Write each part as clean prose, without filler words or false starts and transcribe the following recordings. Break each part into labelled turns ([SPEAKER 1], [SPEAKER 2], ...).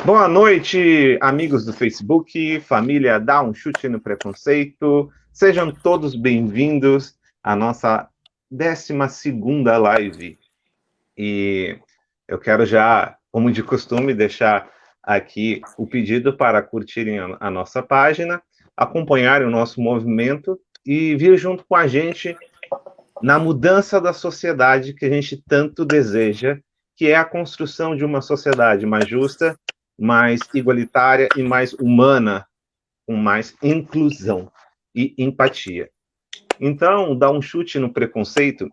[SPEAKER 1] Boa noite, amigos do Facebook, família Dá um Chute no Preconceito. Sejam todos bem-vindos à nossa 12ª live. E eu quero já, como de costume, deixar aqui o pedido para curtirem a nossa página, acompanharem o nosso movimento e vir junto com a gente na mudança da sociedade que a gente tanto deseja, que é a construção de uma sociedade mais justa, mais igualitária e mais humana, com mais inclusão e empatia. Então, Dá um Chute no Preconceito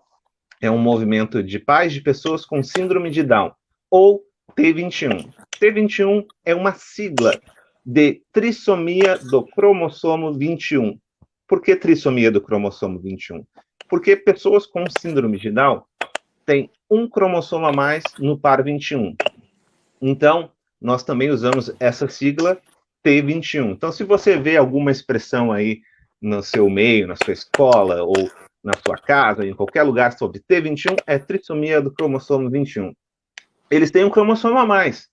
[SPEAKER 1] é um movimento de pais de pessoas com síndrome de Down, ou T21. T21 é uma sigla de trissomia do cromossomo 21. Por que trissomia do cromossomo 21? Porque pessoas com síndrome de Down têm um cromossomo a mais no par 21. Então, nós também usamos essa sigla T21. Então, se você vê alguma expressão aí no seu meio, na sua escola, ou na sua casa, em qualquer lugar sobre T21, é trissomia do cromossomo 21. Eles têm um cromossomo a mais,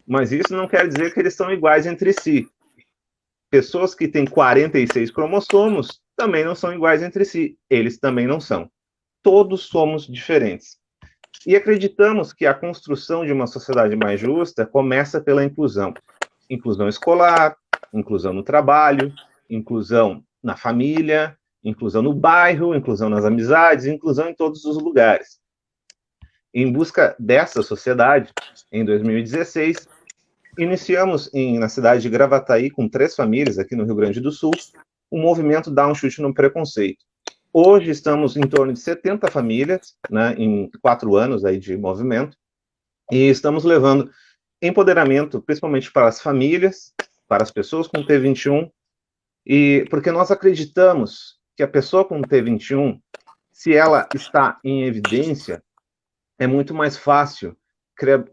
[SPEAKER 1] mas isso não quer dizer que eles são iguais entre si. Pessoas que têm 46 cromossomos também não são iguais entre si. Eles também não são. Todos somos diferentes. E acreditamos que a construção de uma sociedade mais justa começa pela inclusão. Inclusão escolar, inclusão no trabalho, inclusão na família, inclusão no bairro, inclusão nas amizades, inclusão em todos os lugares. Em busca dessa sociedade, em 2016, iniciamos na cidade de Gravataí, com 3 famílias aqui no Rio Grande do Sul, o movimento Dá um Chute no Preconceito. Hoje estamos em torno de 70 famílias, né, em 4 anos aí de movimento, e estamos levando empoderamento, principalmente para as famílias, para as pessoas com T21, e porque nós acreditamos que a pessoa com T21, se ela está em evidência, é muito mais fácil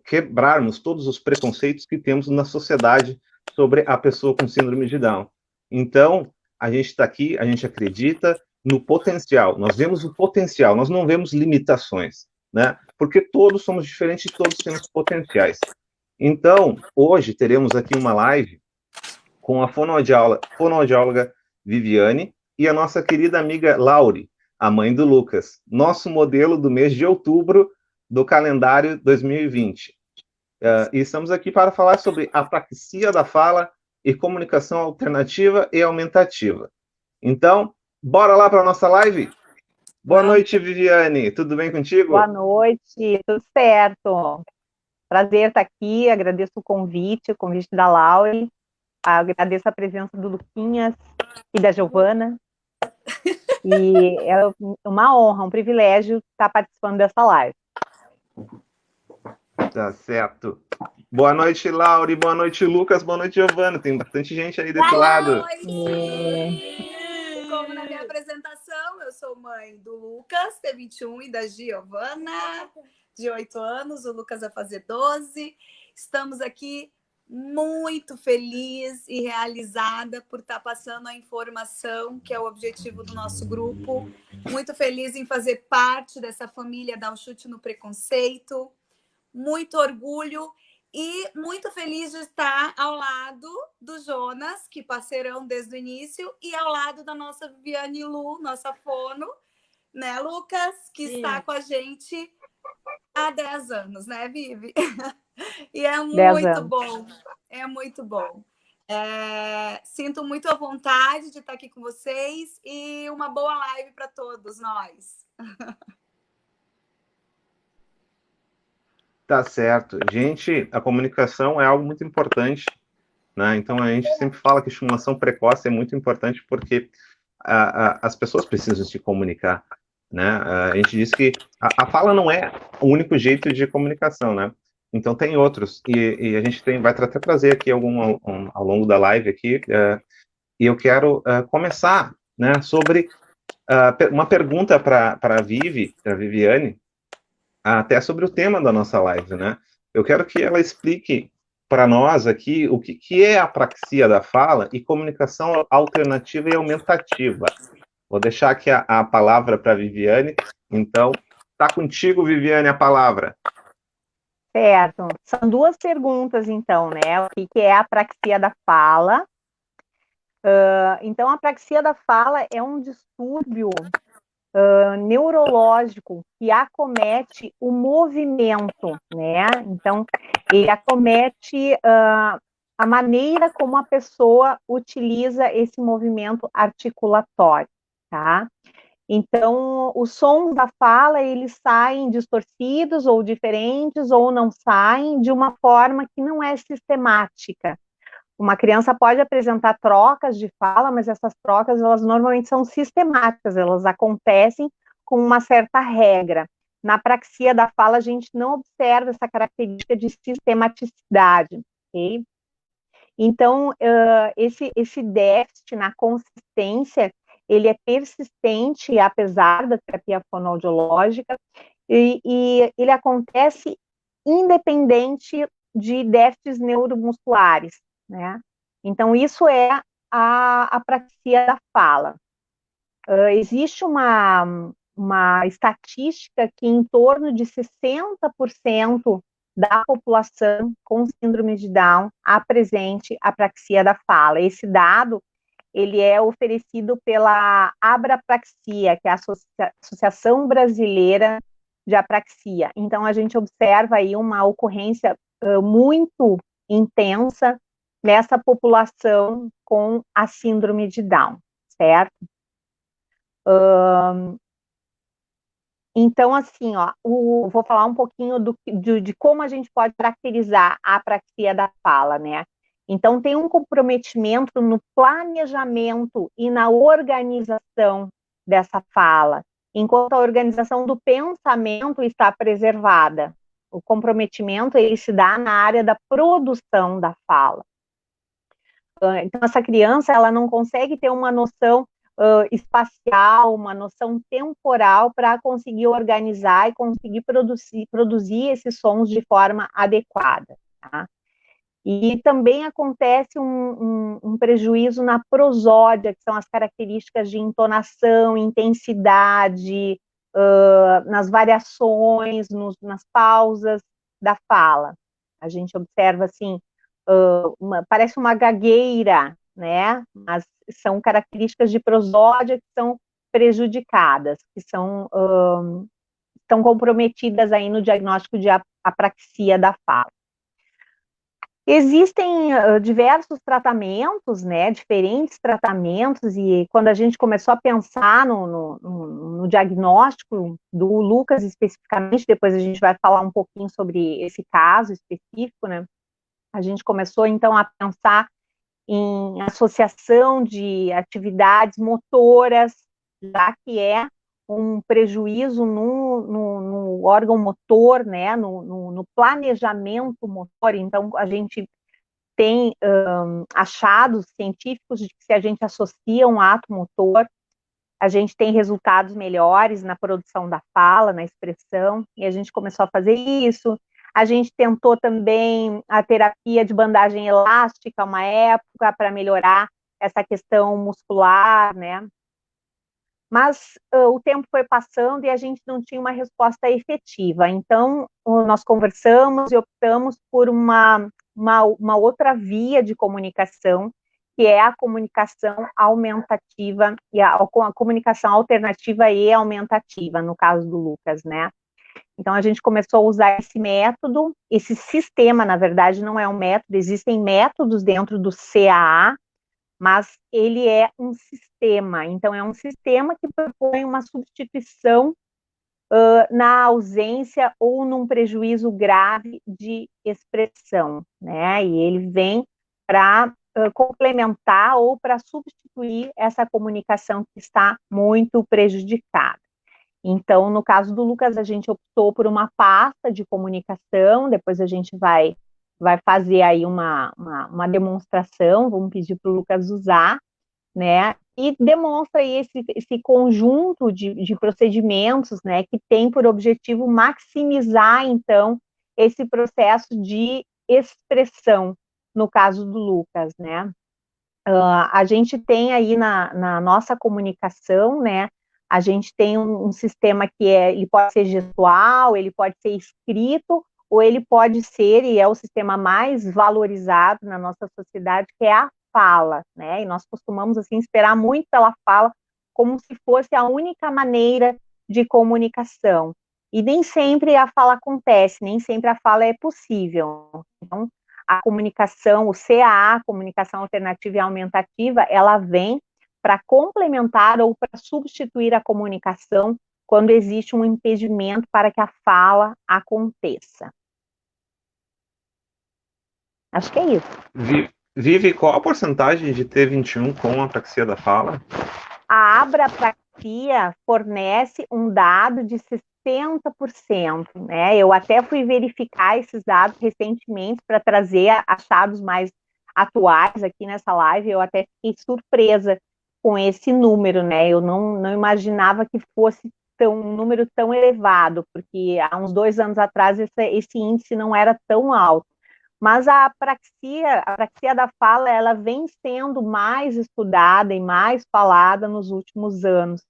[SPEAKER 1] quebrarmos todos os preconceitos que temos na sociedade sobre a pessoa com síndrome de Down. Então, a gente está aqui, a gente acredita no potencial, nós vemos o potencial, nós não vemos limitações, né? Porque todos somos diferentes e todos temos potenciais. Então, hoje teremos aqui uma live com a fonoaudióloga Viviane e a nossa querida amiga Lauri, a mãe do Lucas, nosso modelo do mês de outubro do calendário 2020. E estamos aqui para falar sobre apraxia da fala e comunicação alternativa e aumentativa. Então, bora lá para a nossa live? Boa noite, Viviane. Tudo bem contigo?
[SPEAKER 2] Boa noite, tudo certo. Prazer estar aqui, agradeço o convite da Laure, agradeço a presença do Luquinhas e da Giovana. E é uma honra, um privilégio estar participando dessa live.
[SPEAKER 1] Tá certo. Boa noite, Laure. Boa noite, Lucas. Boa noite, Giovana. Tem bastante gente aí desse lado.
[SPEAKER 3] Como na minha apresentação, eu sou mãe do Lucas, T21, e da Giovana, de 8 anos. O Lucas vai fazer 12. Estamos aqui muito feliz e realizada por estar passando a informação, que é o objetivo do nosso grupo. Muito feliz em fazer parte dessa família Dá um Chute no Preconceito. Muito orgulho e muito feliz de estar ao lado do Jonas, que parceirão desde o início, e ao lado da nossa Viviane Lu, nossa fono, né, Lucas, que
[SPEAKER 2] Sim.
[SPEAKER 3] está com a gente há 10 anos, né, Vivi? E é muito bom, é muito bom. Sinto muito a vontade de estar aqui com vocês e uma boa live para todos nós.
[SPEAKER 1] Tá certo. Gente, a comunicação é algo muito importante, né? Então, a gente sempre fala que estimulação precoce é muito importante porque as pessoas precisam se comunicar, né? A gente diz que a fala não é o único jeito de comunicação, né? Então, tem outros. E a gente vai até trazer aqui algum ao longo da live aqui. E eu quero começar, né, sobre uma pergunta para a Viviane, até sobre o tema da nossa live, né? Eu quero que ela explique para nós aqui o que é a apraxia da fala e comunicação alternativa e aumentativa. Vou deixar aqui a palavra para a Viviane. Então, está contigo, Viviane, a palavra.
[SPEAKER 2] Certo. São duas perguntas, então, né? O que é a apraxia da fala? Então, a apraxia da fala é um distúrbio neurológico que acomete o movimento, né? Então, ele acomete a maneira como a pessoa utiliza esse movimento articulatório, tá? Então, os sons da fala, eles saem distorcidos ou diferentes, ou não saem de uma forma que não é sistemática. Uma criança pode apresentar trocas de fala, mas essas trocas, elas normalmente são sistemáticas, elas acontecem com uma certa regra. Na apraxia da fala, a gente não observa essa característica de sistematicidade, ok? Então, esse déficit na consistência, ele é persistente, apesar da terapia fonoaudiológica, e ele acontece independente de déficits neuromusculares, né? Então, isso é a apraxia da fala. Existe uma estatística que em torno de 60% da população com síndrome de Down apresente apraxia da fala. Esse dado, ele é oferecido pela Abrapraxia, que é a Associação Brasileira de Apraxia. Então, a gente observa aí uma ocorrência muito intensa nessa população com a síndrome de Down, certo? Então, assim, ó, vou falar um pouquinho de como a gente pode caracterizar a apraxia da fala, né? Então, tem um comprometimento no planejamento e na organização dessa fala, enquanto a organização do pensamento está preservada. O comprometimento, ele se dá na área da produção da fala. Então, essa criança, ela não consegue ter uma noção espacial, uma noção temporal para conseguir organizar e conseguir produzir esses sons de forma adequada, tá? E também acontece um prejuízo na prosódia, que são as características de entonação, intensidade, nas variações, nas pausas da fala. A gente observa, assim, parece uma gagueira, né? Mas são características de prosódia que são prejudicadas, que estão comprometidas aí no diagnóstico de apraxia da fala. Existem diversos tratamentos, né, diferentes tratamentos, e quando a gente começou a pensar no diagnóstico do Lucas especificamente, depois a gente vai falar um pouquinho sobre esse caso específico, né, a gente começou então a pensar em associação de atividades motoras, já que é um prejuízo no órgão motor, né, no planejamento motor. Então, a gente tem achados científicos de que se a gente associa um ato motor, a gente tem resultados melhores na produção da fala, na expressão, e a gente começou a fazer isso. A gente tentou também a terapia de bandagem elástica, uma época, para melhorar essa questão muscular, né? Mas o tempo foi passando e a gente não tinha uma resposta efetiva. Então, nós conversamos e optamos por uma outra via de comunicação, que é a comunicação aumentativa, e a comunicação alternativa e aumentativa, no caso do Lucas, né? Então, a gente começou a usar esse método, esse sistema, na verdade, não é um método, existem métodos dentro do CAA, mas ele é um sistema. Então, é um sistema que propõe uma substituição na ausência ou num prejuízo grave de expressão, né? E ele vem para complementar ou para substituir essa comunicação que está muito prejudicada. Então, no caso do Lucas, a gente optou por uma pasta de comunicação, depois a gente vai fazer aí uma demonstração, vamos pedir para o Lucas usar, né, e demonstra aí esse conjunto de procedimentos, né, que tem por objetivo maximizar, então, esse processo de expressão, no caso do Lucas, né. A gente tem aí na nossa comunicação, né, a gente tem um sistema que ele pode ser gestual, ele pode ser escrito, ou ele pode ser, e é o sistema mais valorizado na nossa sociedade, que é a fala, né? E nós costumamos, assim, esperar muito pela fala, como se fosse a única maneira de comunicação. E nem sempre a fala acontece, nem sempre a fala é possível. Então, a comunicação, o CAA, comunicação alternativa e aumentativa, ela vem para complementar ou para substituir a comunicação quando existe um impedimento para que a fala aconteça. Acho que é isso.
[SPEAKER 1] Vive, qual a porcentagem de T21 com apraxia da fala?
[SPEAKER 2] A abrapraxia fornece um dado de 60%, né? Eu até fui verificar esses dados recentemente para trazer achados mais atuais aqui nessa live. Eu até fiquei surpresa com esse número, né? Eu não imaginava que fosse um número tão elevado, porque há uns 2 anos atrás esse índice não era tão alto. Mas a apraxia da fala, ela vem sendo mais estudada e mais falada nos últimos anos,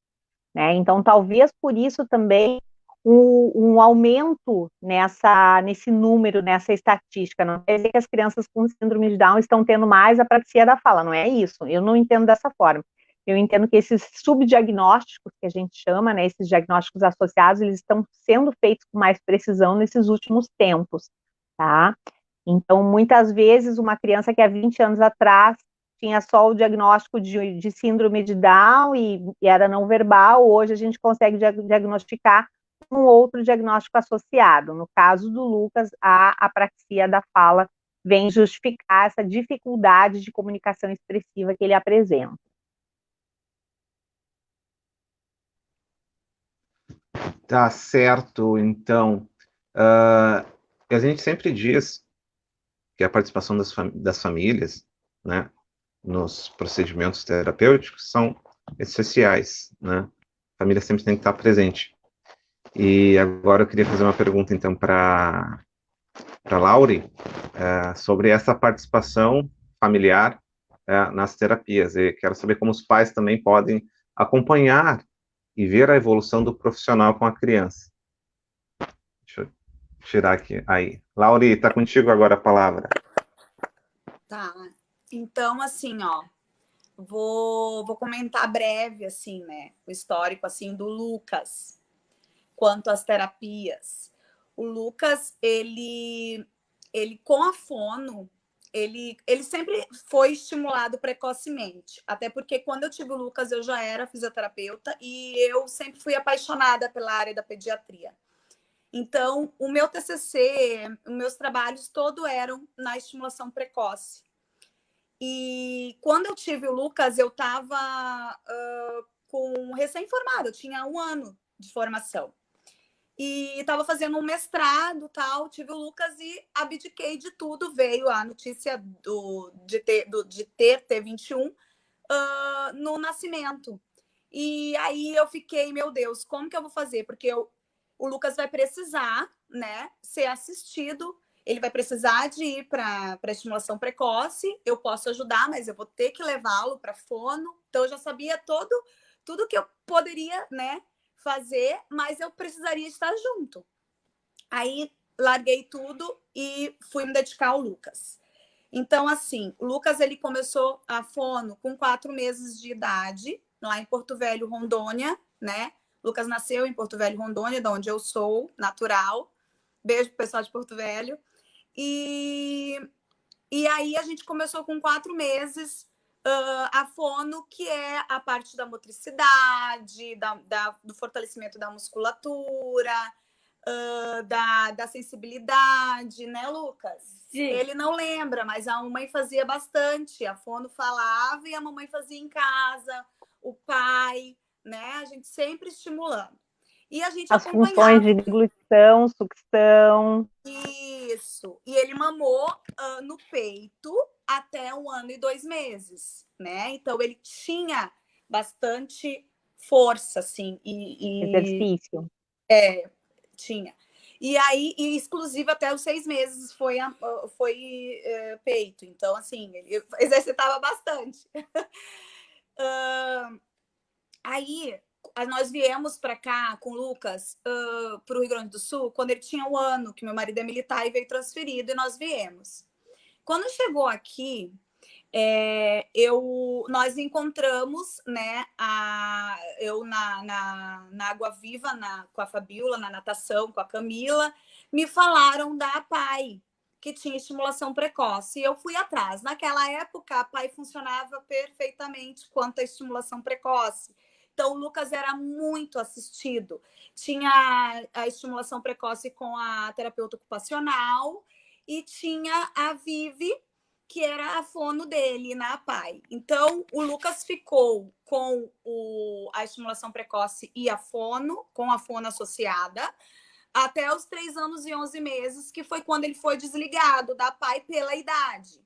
[SPEAKER 2] né? Então, talvez por isso também um aumento nesse número, nessa estatística. Não quer dizer que as crianças com síndrome de Down estão tendo mais apraxia da fala, não é isso. Eu não entendo dessa forma. Eu entendo que esses subdiagnósticos, que a gente chama, né, esses diagnósticos associados, eles estão sendo feitos com mais precisão nesses últimos tempos, tá? Então, muitas vezes, uma criança que há 20 anos atrás tinha só o diagnóstico de síndrome de Down e era não verbal, hoje a gente consegue diagnosticar um outro diagnóstico associado. No caso do Lucas, a apraxia da fala vem justificar essa dificuldade de comunicação expressiva que ele apresenta.
[SPEAKER 1] Tá certo, então. A gente sempre diz que a participação das famílias, né, nos procedimentos terapêuticos são essenciais, né? A família sempre tem que estar presente. E agora eu queria fazer uma pergunta, então, para Laure, sobre essa participação familiar nas terapias. E quero saber como os pais também podem acompanhar e ver a evolução do profissional com a criança. Deixa eu tirar aqui. Aí. Laure, está contigo agora a palavra.
[SPEAKER 3] Tá. Então, assim, ó, vou comentar breve, assim, né, o histórico, assim, do Lucas, quanto às terapias. O Lucas, ele com a fono, ele sempre foi estimulado precocemente, até porque quando eu tive o Lucas, eu já era fisioterapeuta e eu sempre fui apaixonada pela área da pediatria. Então, o meu TCC, os meus trabalhos todos eram na estimulação precoce. E quando eu tive o Lucas, eu estava recém-formada, eu tinha 1 ano de formação. E estava fazendo um mestrado, tal, tive o Lucas e abdiquei de tudo. Veio a notícia de ter T21 no nascimento. E aí eu fiquei, meu Deus, como que eu vou fazer? Porque o Lucas vai precisar, né, ser assistido, ele vai precisar de ir para estimulação precoce, eu posso ajudar, mas eu vou ter que levá-lo para fono. Então eu já sabia tudo que eu poderia, né, fazer, mas eu precisaria estar junto. Aí larguei tudo e fui me dedicar ao Lucas. Então, assim, o Lucas, ele começou a fono com 4 meses de idade, lá em Porto Velho, Rondônia, né? O Lucas nasceu em Porto Velho, Rondônia, de onde eu sou, natural. Beijo pro pessoal de Porto Velho. E aí a gente começou com 4 meses a fono, que é a parte da motricidade, do fortalecimento da musculatura, da sensibilidade, né, Lucas? Sim. Ele não lembra, mas a mamãe fazia bastante. A fono falava e a mamãe fazia em casa, o pai, né? A gente sempre estimulando. E a gente
[SPEAKER 2] as funções de deglutição, sucção.
[SPEAKER 3] Isso. E ele mamou no peito até 1 ano e 2 meses, né? Então ele tinha bastante força, assim.
[SPEAKER 2] Exercício.
[SPEAKER 3] Tinha. E aí, exclusive até os 6 meses foi peito. Então, assim, ele exercitava bastante. Aí, nós viemos para cá com o Lucas, para o Rio Grande do Sul, quando ele tinha 1 ano, que meu marido é militar e veio transferido, e nós viemos. Quando chegou aqui, nós encontramos, né, eu na Água Viva, com a Fabiola, na natação, com a Camila, me falaram da APAE, que tinha estimulação precoce, e eu fui atrás. Naquela época, a APAE funcionava perfeitamente quanto à estimulação precoce. Então, o Lucas era muito assistido. Tinha a estimulação precoce com a terapeuta ocupacional e tinha a Vivi, que era a fono dele na APAE. Então, o Lucas ficou com a estimulação precoce e a fono, com a fono associada, até os 3 anos e 11 meses, que foi quando ele foi desligado da APAE pela idade.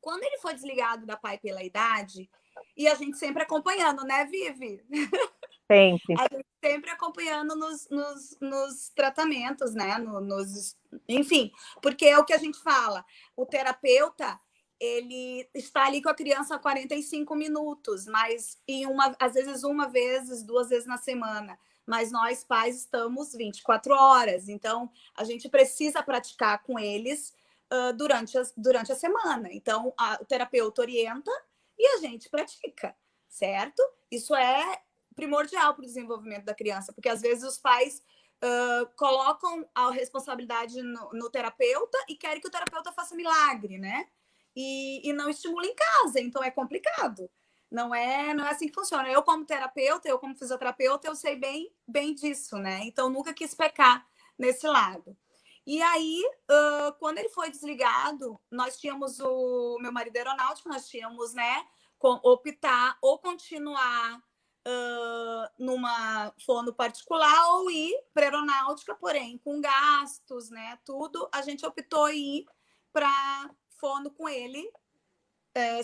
[SPEAKER 3] Quando ele foi desligado da APAE pela idade, e a gente sempre acompanhando, né, Vivi?
[SPEAKER 2] Sempre.
[SPEAKER 3] A gente sempre acompanhando nos tratamentos, né? Enfim, porque é o que a gente fala. O terapeuta, ele está ali com a criança 45 minutos, mas às vezes 2 vezes na semana. Mas nós, pais, estamos 24 horas. Então, a gente precisa praticar com eles durante a semana. Então, o terapeuta orienta e a gente pratica, certo? Isso é primordial para o desenvolvimento da criança, porque às vezes os pais colocam a responsabilidade no terapeuta e querem que o terapeuta faça milagre, né? E não estimula em casa, então é complicado. Não é assim que funciona. Eu, como terapeuta, eu, como fisioterapeuta, eu sei bem disso, né? Então, nunca quis pecar nesse lado. E aí, quando ele foi desligado, nós tínhamos o meu marido aeronáutico, nós tínhamos, né, optar ou continuar numa fono particular ou ir para aeronáutica, porém, com gastos, né, tudo, a gente optou em ir para fono com ele,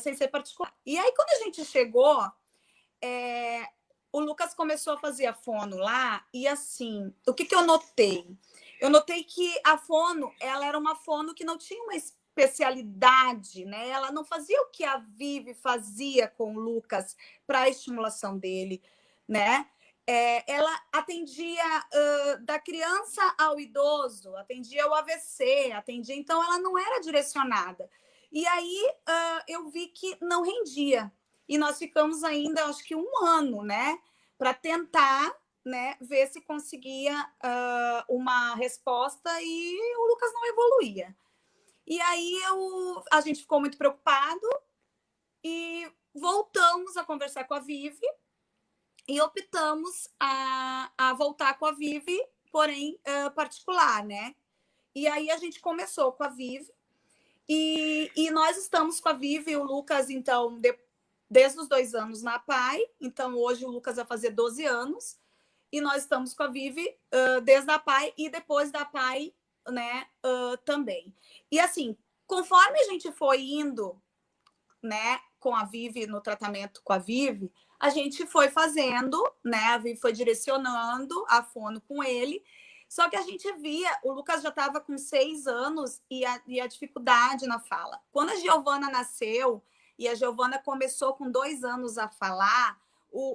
[SPEAKER 3] sem ser particular. E aí, quando a gente chegou, o Lucas começou a fazer a fono lá, e assim, o que eu notei? Eu notei que a fono, ela era uma fono que não tinha uma especialidade, né? Ela não fazia o que a Vivi fazia com o Lucas para a estimulação dele, né? Ela atendia da criança ao idoso, atendia o AVC, então ela não era direcionada. E aí eu vi que não rendia. E nós ficamos ainda, acho que 1 ano, né? Para tentar, né, ver se conseguia uma resposta, e o Lucas não evoluía. E aí a gente ficou muito preocupado e voltamos a conversar com a Vivi e optamos a voltar com a Vivi, porém particular, né? E aí a gente começou com a Vivi e nós estamos com a Vivi, o Lucas, então, desde os 2 anos na APAE, então hoje o Lucas vai fazer 12 anos, e nós estamos com a Vivi desde a APAE e depois da APAE, né, também. E assim, conforme a gente foi indo, né, com a Vivi, no tratamento com a Vivi, a gente foi fazendo, né, a Vivi foi direcionando a fono com ele, só que a gente via, o Lucas já estava com 6 anos e a dificuldade na fala. Quando a Giovana nasceu, e a Giovana começou com 2 anos a falar,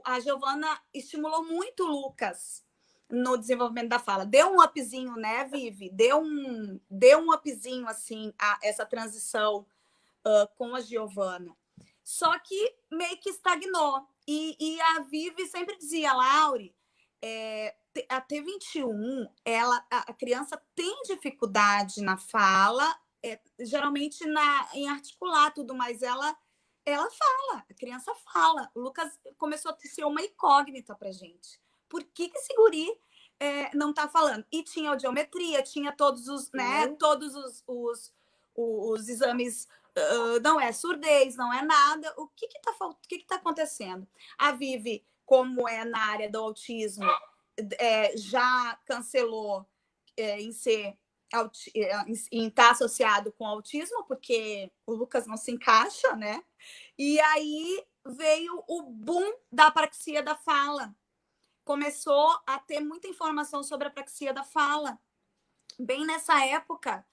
[SPEAKER 3] a Giovana estimulou muito o Lucas no desenvolvimento da fala. Deu um upzinho, né, Vivi? Deu um upzinho, assim, essa transição com a Giovana. Só que meio que estagnou. E a Vivi sempre dizia, Laure, a T21, a criança tem dificuldade na fala, geralmente em articular tudo, mas ela fala, a criança fala. O Lucas começou a ser uma incógnita pra gente. Por que esse guri não tá falando? E tinha audiometria, tinha todos os, né, todos os exames, não é surdez, não é nada. O que tá acontecendo? A Vivi, como é na área do autismo, já cancelou em estar associado com autismo, porque o Lucas não se encaixa, né? E aí veio o boom da apraxia da fala. Começou a ter muita informação sobre a apraxia da fala, bem nessa época.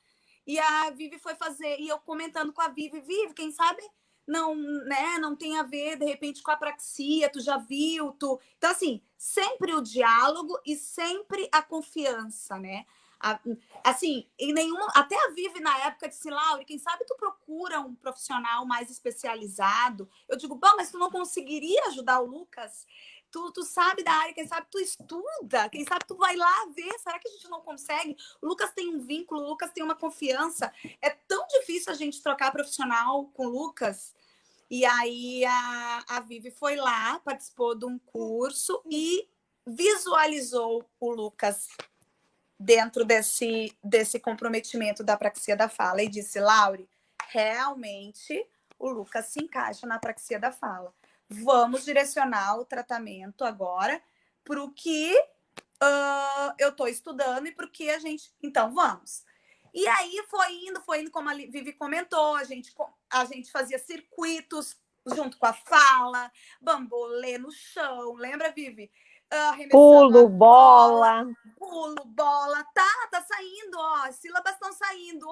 [SPEAKER 3] E a Vivi foi fazer, e eu comentando com a Vivi, quem sabe não, né, não tem a ver, de repente, com a apraxia, tu já viu, tu... Então, assim, sempre o diálogo e sempre a confiança, né? Assim, em nenhuma... Até a Vivi, na época, disse, Laura, quem sabe tu procura um profissional mais especializado? Eu digo, bom, mas tu não conseguiria ajudar o Lucas? Tu sabe da área, quem sabe tu estuda, quem sabe tu vai lá ver, será que a gente não consegue? O Lucas tem um vínculo, o Lucas tem uma confiança. É tão difícil a gente trocar profissional com o Lucas. E aí a Vivi foi lá, participou de um curso e visualizou o Lucas dentro desse comprometimento da apraxia da fala e disse, Laure, realmente o Lucas se encaixa na apraxia da fala. Vamos direcionar o tratamento agora para o que eu estou estudando e para o que a gente... Então, vamos. E aí foi indo, como a Vivi comentou, a gente fazia circuitos junto com a fala, bambolê no chão, lembra, Vivi?
[SPEAKER 2] Pulo, bola.
[SPEAKER 3] Pulo, bola, tá saindo, ó, as sílabas estão saindo,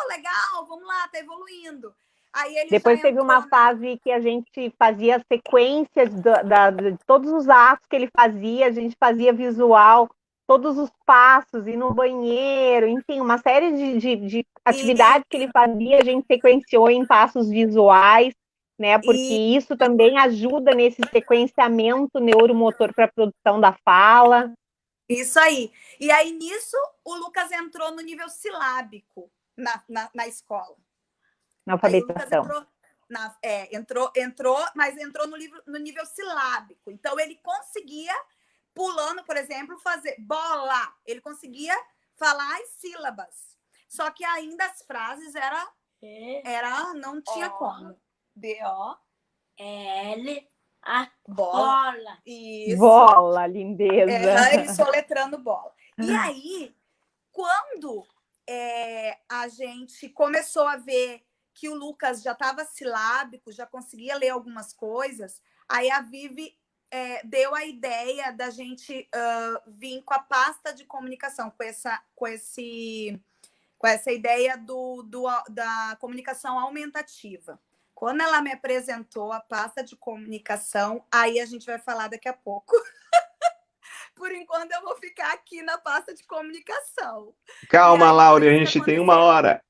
[SPEAKER 3] legal, vamos lá, tá evoluindo. Aí ele
[SPEAKER 2] depois teve uma fase que a gente fazia sequências de todos os atos que ele fazia, a gente fazia visual, todos os passos, ir no banheiro, enfim, uma série de atividades que ele fazia, a gente sequenciou em passos visuais, né? Porque isso também ajuda nesse sequenciamento neuromotor para a produção da fala.
[SPEAKER 3] Isso aí. E aí, nisso, o Lucas entrou no nível silábico na escola.
[SPEAKER 2] Na alfabetização.
[SPEAKER 3] Entrou, mas entrou no nível silábico. Então, ele conseguia, pulando, por exemplo, fazer bola. Ele conseguia falar as sílabas. Só que ainda as frases não tinha como.
[SPEAKER 4] B-O-L-A. Bola.
[SPEAKER 3] Isso.
[SPEAKER 2] Bola, lindeza.
[SPEAKER 3] Ele soletrando bola. E aí, quando a gente começou a ver que o Lucas já estava silábico, já conseguia ler algumas coisas, aí a Vivi deu a ideia da gente vir com a pasta de comunicação, com essa ideia da comunicação aumentativa. Quando ela me apresentou a pasta de comunicação, aí a gente vai falar daqui a pouco. Por enquanto, eu vou ficar aqui na pasta de comunicação.
[SPEAKER 1] Calma, Laura, a gente tem 1 hora.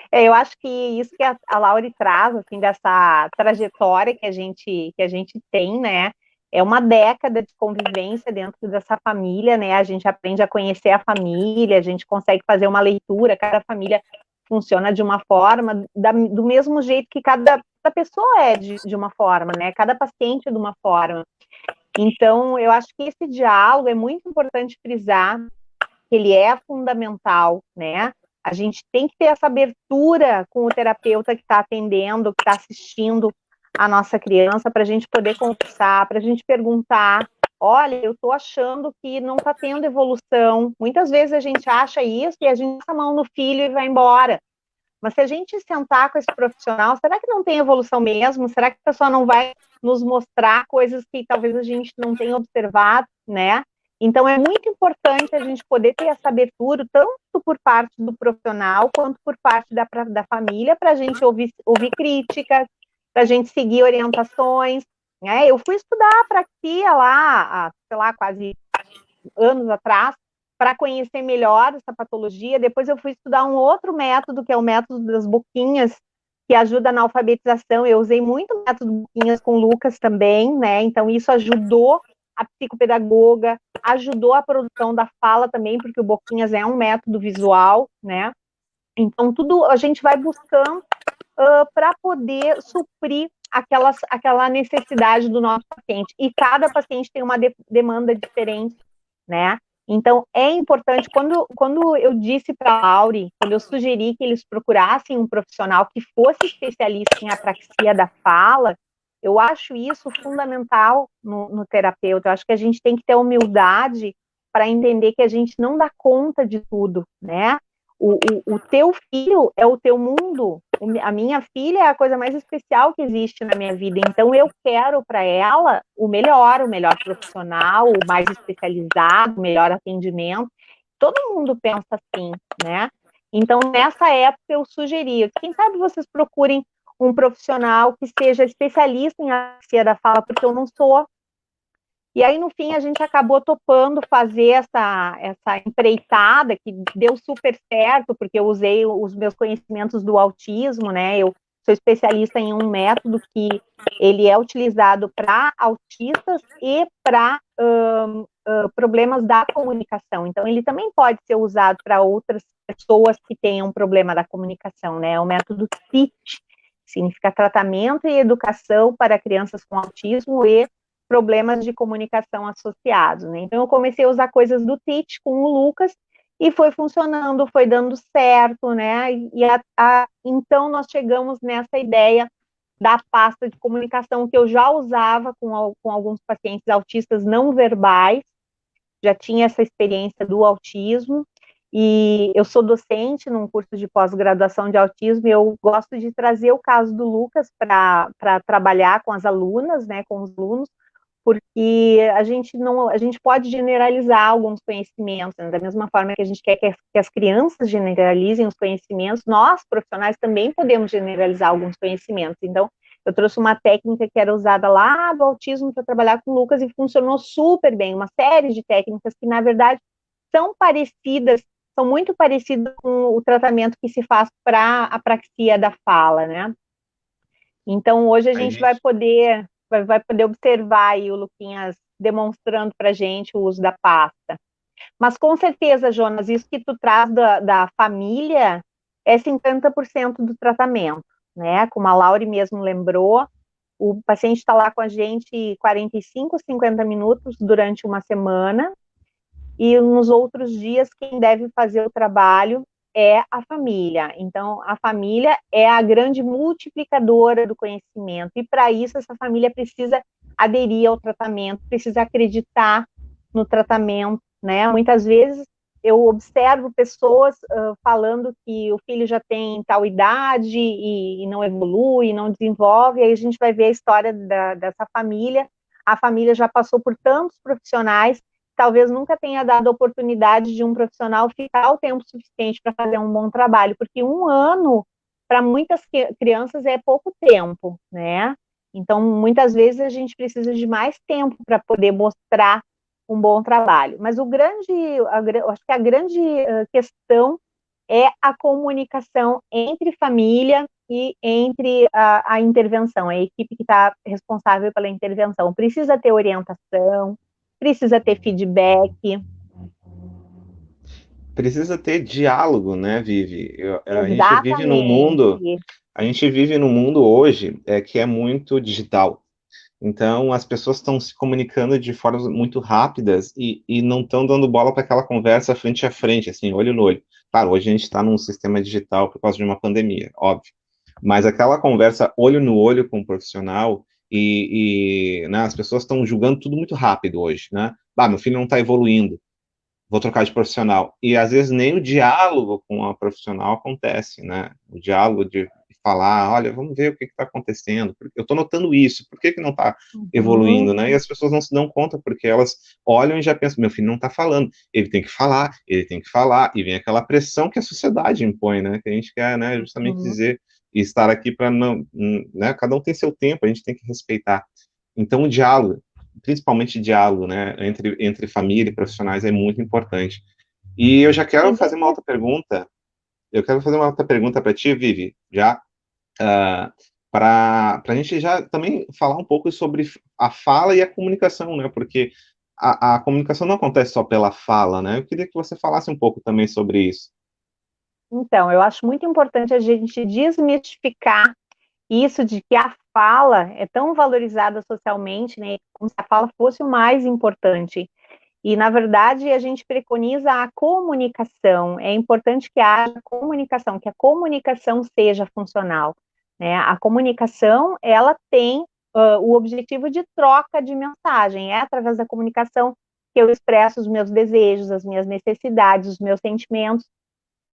[SPEAKER 2] Eu acho que isso que a Laura traz, assim, dessa trajetória que a gente tem, né? É uma década de convivência dentro dessa família, né? A gente aprende a conhecer a família, a gente consegue fazer uma leitura, cada família funciona de uma forma, do mesmo jeito que cada pessoa é de uma forma, né? Cada paciente é de uma forma. Então, eu acho que esse diálogo é muito importante frisar, que ele é fundamental, né? A gente tem que ter essa abertura com o terapeuta que está atendendo, que está assistindo a nossa criança, para a gente poder conversar, para a gente perguntar, olha, eu estou achando que não está tendo evolução. Muitas vezes a gente acha isso e a gente passa a mão no filho e vai embora. Mas se a gente sentar com esse profissional, será que não tem evolução mesmo? Será que a pessoa não vai nos mostrar coisas que talvez a gente não tenha observado, né? Então, é muito importante a gente poder ter essa abertura, tanto por parte do profissional, quanto por parte da família, para a gente ouvir críticas, para a gente seguir orientações, né? Eu fui estudar apraxia lá, sei lá, quase anos atrás, para conhecer melhor essa patologia. Depois eu fui estudar um outro método, que é o método das boquinhas, que ajuda na alfabetização. Eu usei muito o método boquinhas com o Lucas também, né? Então, isso ajudou a psicopedagoga, ajudou a produção da fala também, porque o Boquinhas é um método visual, né? Então, tudo a gente vai buscando para poder suprir aquela necessidade do nosso paciente. E cada paciente tem uma demanda diferente, né? Então, é importante, quando eu disse para a Laure, quando eu sugeri que eles procurassem um profissional que fosse especialista em apraxia da fala, eu acho isso fundamental no terapeuta. Eu acho que a gente tem que ter humildade para entender que a gente não dá conta de tudo, né? O teu filho é o teu mundo. A minha filha é a coisa mais especial que existe na minha vida. Então, eu quero para ela o melhor profissional, o mais especializado, o melhor atendimento. Todo mundo pensa assim, né? Então, nessa época, eu sugeria que, quem sabe, vocês procurem um profissional que seja especialista em apraxia da fala, porque eu não sou. E aí, no fim, a gente acabou topando fazer essa empreitada, que deu super certo, porque eu usei os meus conhecimentos do autismo, né? Eu sou especialista em um método que ele é utilizado para autistas e para problemas da comunicação. Então, ele também pode ser usado para outras pessoas que tenham problema da comunicação, né? É o método TEACH, significa Tratamento e Educação para Crianças com Autismo e Problemas de Comunicação Associados, né? Então, eu comecei a usar coisas do TEACH com o Lucas e foi funcionando, foi dando certo, né? Então, nós chegamos nessa ideia da pasta de comunicação que eu já usava com alguns pacientes autistas não verbais, já tinha essa experiência do autismo, e eu sou docente num curso de pós-graduação de autismo, e eu gosto de trazer o caso do Lucas para trabalhar com as alunas, né, com os alunos, porque a gente pode generalizar alguns conhecimentos, né? Da mesma forma que a gente quer que as crianças generalizem os conhecimentos, nós, profissionais, também podemos generalizar alguns conhecimentos. Então, eu trouxe uma técnica que era usada lá do autismo para trabalhar com o Lucas e funcionou super bem, uma série de técnicas que, na verdade, são muito parecidas com o tratamento que se faz para a apraxia da fala, né? Então, hoje a gente vai poder observar aí o Luquinhas demonstrando para a gente o uso da pasta. Mas, com certeza, Jonas, isso que tu traz da família é 50% do tratamento, né? Como a Laure mesmo lembrou, o paciente está lá com a gente 45, 50 minutos durante uma semana, e nos outros dias quem deve fazer o trabalho é a família. Então, a família é a grande multiplicadora do conhecimento, e para isso essa família precisa aderir ao tratamento, precisa acreditar no tratamento, né? Muitas vezes eu observo pessoas falando que o filho já tem tal idade e não evolui, não desenvolve, e aí a gente vai ver a história dessa família. A família já passou por tantos profissionais, talvez nunca tenha dado a oportunidade de um profissional ficar o tempo suficiente para fazer um bom trabalho, porque 1 ano, para muitas crianças, é pouco tempo, né? Então, muitas vezes a gente precisa de mais tempo para poder mostrar um bom trabalho. Mas acho que a grande questão é a comunicação entre família e entre a intervenção, a equipe que está responsável pela intervenção. Precisa ter orientação, precisa ter feedback.
[SPEAKER 1] Precisa ter diálogo, né, Vivi? A gente vive num mundo hoje que é muito digital. Então, as pessoas estão se comunicando de formas muito rápidas e não estão dando bola para aquela conversa frente a frente, assim, olho no olho. Claro, hoje a gente está num sistema digital por causa de uma pandemia, óbvio. Mas aquela conversa olho no olho com o profissional né, as pessoas estão julgando tudo muito rápido hoje, né? Meu filho não está evoluindo, vou trocar de profissional. E às vezes nem o diálogo com a profissional acontece, né? O diálogo de falar, olha, vamos ver o que está acontecendo, eu estou notando isso, por que não está evoluindo, né? E as pessoas não se dão conta, porque elas olham e já pensam, meu filho não está falando, ele tem que falar, e vem aquela pressão que a sociedade impõe, né? Que a gente quer, né, justamente dizer, e estar aqui para não, né? Cada um tem seu tempo, a gente tem que respeitar. Então, o diálogo, principalmente diálogo, né, entre família e profissionais é muito importante. E eu já quero fazer uma outra pergunta. Eu quero fazer uma outra pergunta para ti, Vivi, já, para a gente já também falar um pouco sobre a fala e a comunicação, né, porque a comunicação não acontece só pela fala, né, eu queria que você falasse um pouco também sobre isso.
[SPEAKER 2] Então, eu acho muito importante a gente desmistificar isso de que a fala é tão valorizada socialmente, né, como se a fala fosse o mais importante. E, na verdade, a gente preconiza a comunicação. É importante que haja comunicação, que a comunicação seja funcional, né? A comunicação, ela tem o objetivo de troca de mensagem. É através da comunicação que eu expresso os meus desejos, as minhas necessidades, os meus sentimentos.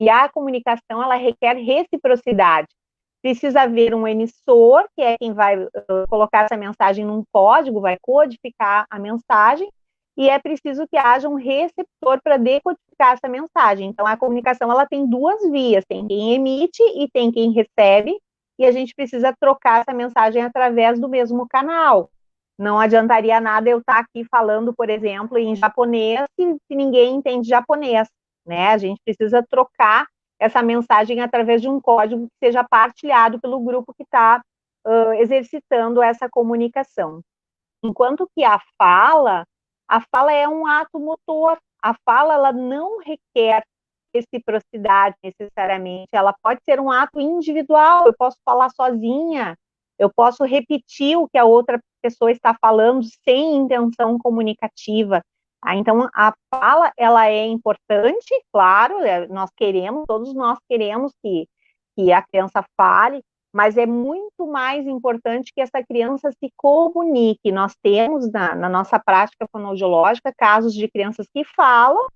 [SPEAKER 2] E a comunicação, ela requer reciprocidade. Precisa haver um emissor, que é quem vai colocar essa mensagem num código, vai codificar a mensagem, e é preciso que haja um receptor para decodificar essa mensagem. Então, a comunicação ela tem duas vias, tem quem emite e tem quem recebe, e a gente precisa trocar essa mensagem através do mesmo canal. Não adiantaria nada eu estar aqui falando, por exemplo, em japonês, se ninguém entende japonês, né? A gente precisa trocar essa mensagem através de um código que seja partilhado pelo grupo que está exercitando essa comunicação. Enquanto que a fala é um ato motor. A fala, ela não requer reciprocidade necessariamente, ela pode ser um ato individual, eu posso falar sozinha, eu posso repetir o que a outra pessoa está falando sem intenção comunicativa. Então, a fala, ela é importante, claro, todos nós queremos que a criança fale, mas é muito mais importante que essa criança se comunique. Nós temos na nossa prática fonoaudiológica casos de crianças que falam,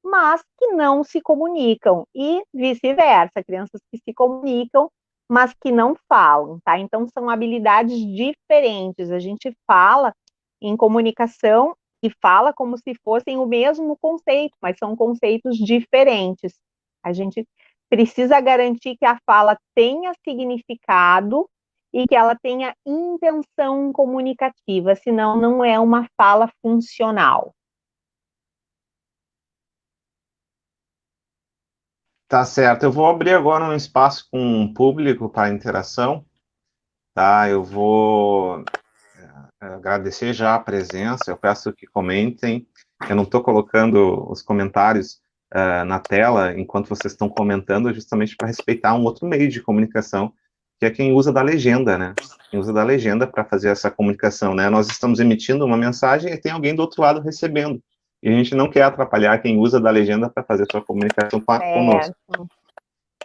[SPEAKER 2] mas que não se comunicam, e vice-versa, crianças que se comunicam, mas que não falam, tá? Então, são habilidades diferentes. A gente fala em comunicação e fala como se fossem o mesmo conceito, mas são conceitos diferentes. A gente precisa garantir que a fala tenha significado e que ela tenha intenção comunicativa, senão não é uma fala funcional.
[SPEAKER 1] Tá certo. Eu vou abrir agora um espaço com o público para interação, tá? Eu vou agradecer já a presença, eu peço que comentem. Eu não estou colocando os comentários na tela enquanto vocês estão comentando, justamente para respeitar um outro meio de comunicação, que é quem usa da legenda, né? Quem usa da legenda para fazer essa comunicação, né? Nós estamos emitindo uma mensagem e tem alguém do outro lado recebendo. E a gente não quer atrapalhar quem usa da legenda para fazer sua comunicação conosco.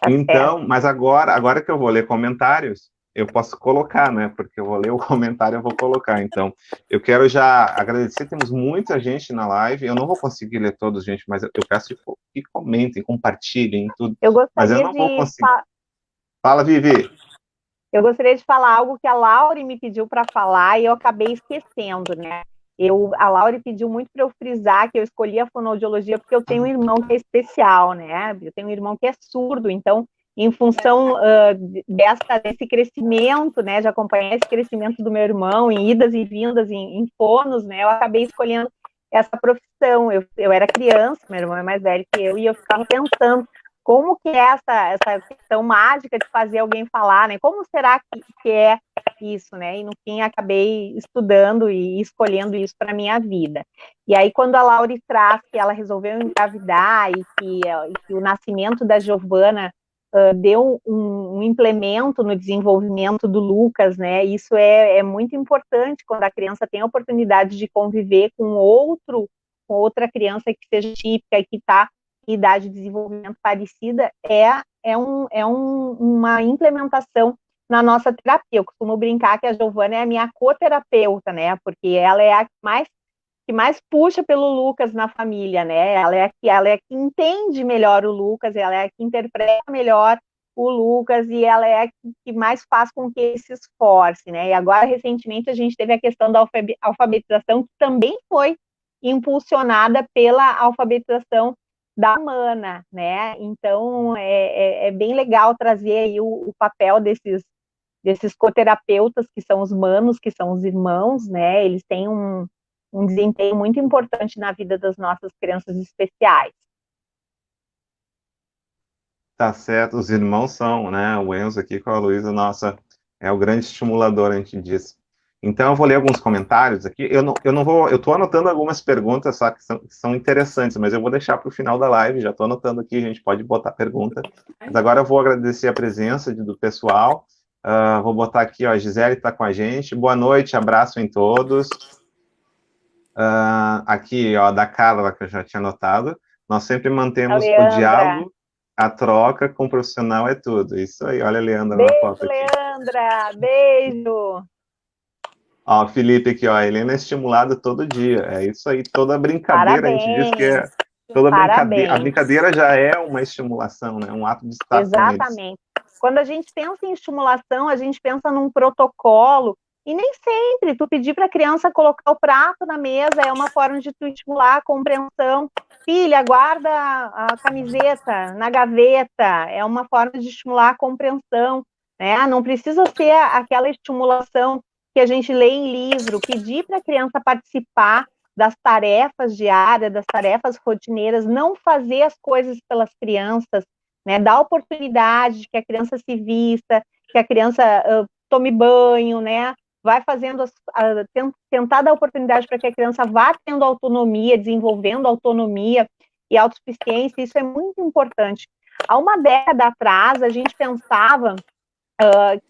[SPEAKER 2] Tá
[SPEAKER 1] então,
[SPEAKER 2] certo.
[SPEAKER 1] mas agora que eu vou ler comentários, eu posso colocar, né? Porque eu vou ler o comentário, eu vou colocar. Então, eu quero já agradecer, temos muita gente na live, eu não vou conseguir ler todos, gente, mas eu peço que comentem, compartilhem tudo. Mas eu não vou conseguir. Fala, Vivi.
[SPEAKER 2] Eu gostaria de falar algo que a Laure me pediu para falar e eu acabei esquecendo, né? A Laure pediu muito para eu frisar que eu escolhi a fonoaudiologia porque eu tenho um irmão que é especial, né? Eu tenho um irmão que é surdo, então, em função desse crescimento, né, de acompanhar esse crescimento do meu irmão em idas e vindas, em fonos, né, eu acabei escolhendo essa profissão. Eu era criança, meu irmão é mais velho que eu, e eu ficava pensando como que é essa questão mágica de fazer alguém falar, né? Como será que é isso, né? E no fim acabei estudando e escolhendo isso para minha vida. E aí quando a Laure traz que ela resolveu engravidar e que o nascimento da Giovana deu um implemento no desenvolvimento do Lucas, né? Isso é muito importante quando a criança tem a oportunidade de conviver com outra criança que seja típica e que está idade de desenvolvimento parecida, uma implementação na nossa terapia. Eu costumo brincar que a Giovana é a minha coterapeuta, né? Porque ela é a que mais puxa pelo Lucas na família, né? Ela é a que entende melhor o Lucas, ela é a que interpreta melhor o Lucas e ela é a que mais faz com que ele se esforce, né? E agora, recentemente, a gente teve a questão da alfabetização, que também foi impulsionada pela alfabetização da Mana, né? Então é bem legal trazer aí o papel desses coterapeutas, que são os manos, que são os irmãos, né? Eles têm um desempenho muito importante na vida das nossas crianças especiais.
[SPEAKER 1] Tá certo, os irmãos são, né? O Enzo aqui com a Luísa, nossa, é o grande estimulador, a gente diz. Então, eu vou ler alguns comentários aqui. Eu não vou. Eu estou anotando algumas perguntas, só que são interessantes, mas eu vou deixar para o final da live. Já estou anotando aqui, a gente pode botar pergunta. Mas agora eu vou agradecer a presença do pessoal. Vou botar aqui, ó, a Gisele está com a gente. Boa noite, abraço em todos. Aqui, ó, da Carla, que eu já tinha anotado. Nós sempre mantemos o diálogo, a troca com o profissional é tudo. Isso aí, olha a Leandra na foto aqui.
[SPEAKER 2] Leandra, beijo!
[SPEAKER 1] Ó, Felipe aqui, ó, a Helena é estimulada todo dia, é isso aí, toda brincadeira,
[SPEAKER 2] Parabéns.
[SPEAKER 1] A gente diz que é toda brincadeira, a brincadeira já é uma estimulação, né, um ato de estar com eles.
[SPEAKER 2] Exatamente. Quando a gente pensa em estimulação, a gente pensa num protocolo E nem sempre tu pedir para a criança colocar o prato na mesa é uma forma de tu estimular a compreensão. Filha, guarda a camiseta na gaveta, é uma forma de estimular a compreensão, né? Não precisa ser aquela estimulação que a gente lê em livro, pedir para a criança participar das tarefas diárias, das tarefas rotineiras, não fazer as coisas pelas crianças, né? Dar oportunidade que a criança se vista, que a criança tome banho, né? Vai fazendo, tentar dar oportunidade para que a criança vá tendo autonomia, desenvolvendo autonomia e autossuficiência, isso é muito importante. Há uma década atrás, a gente pensava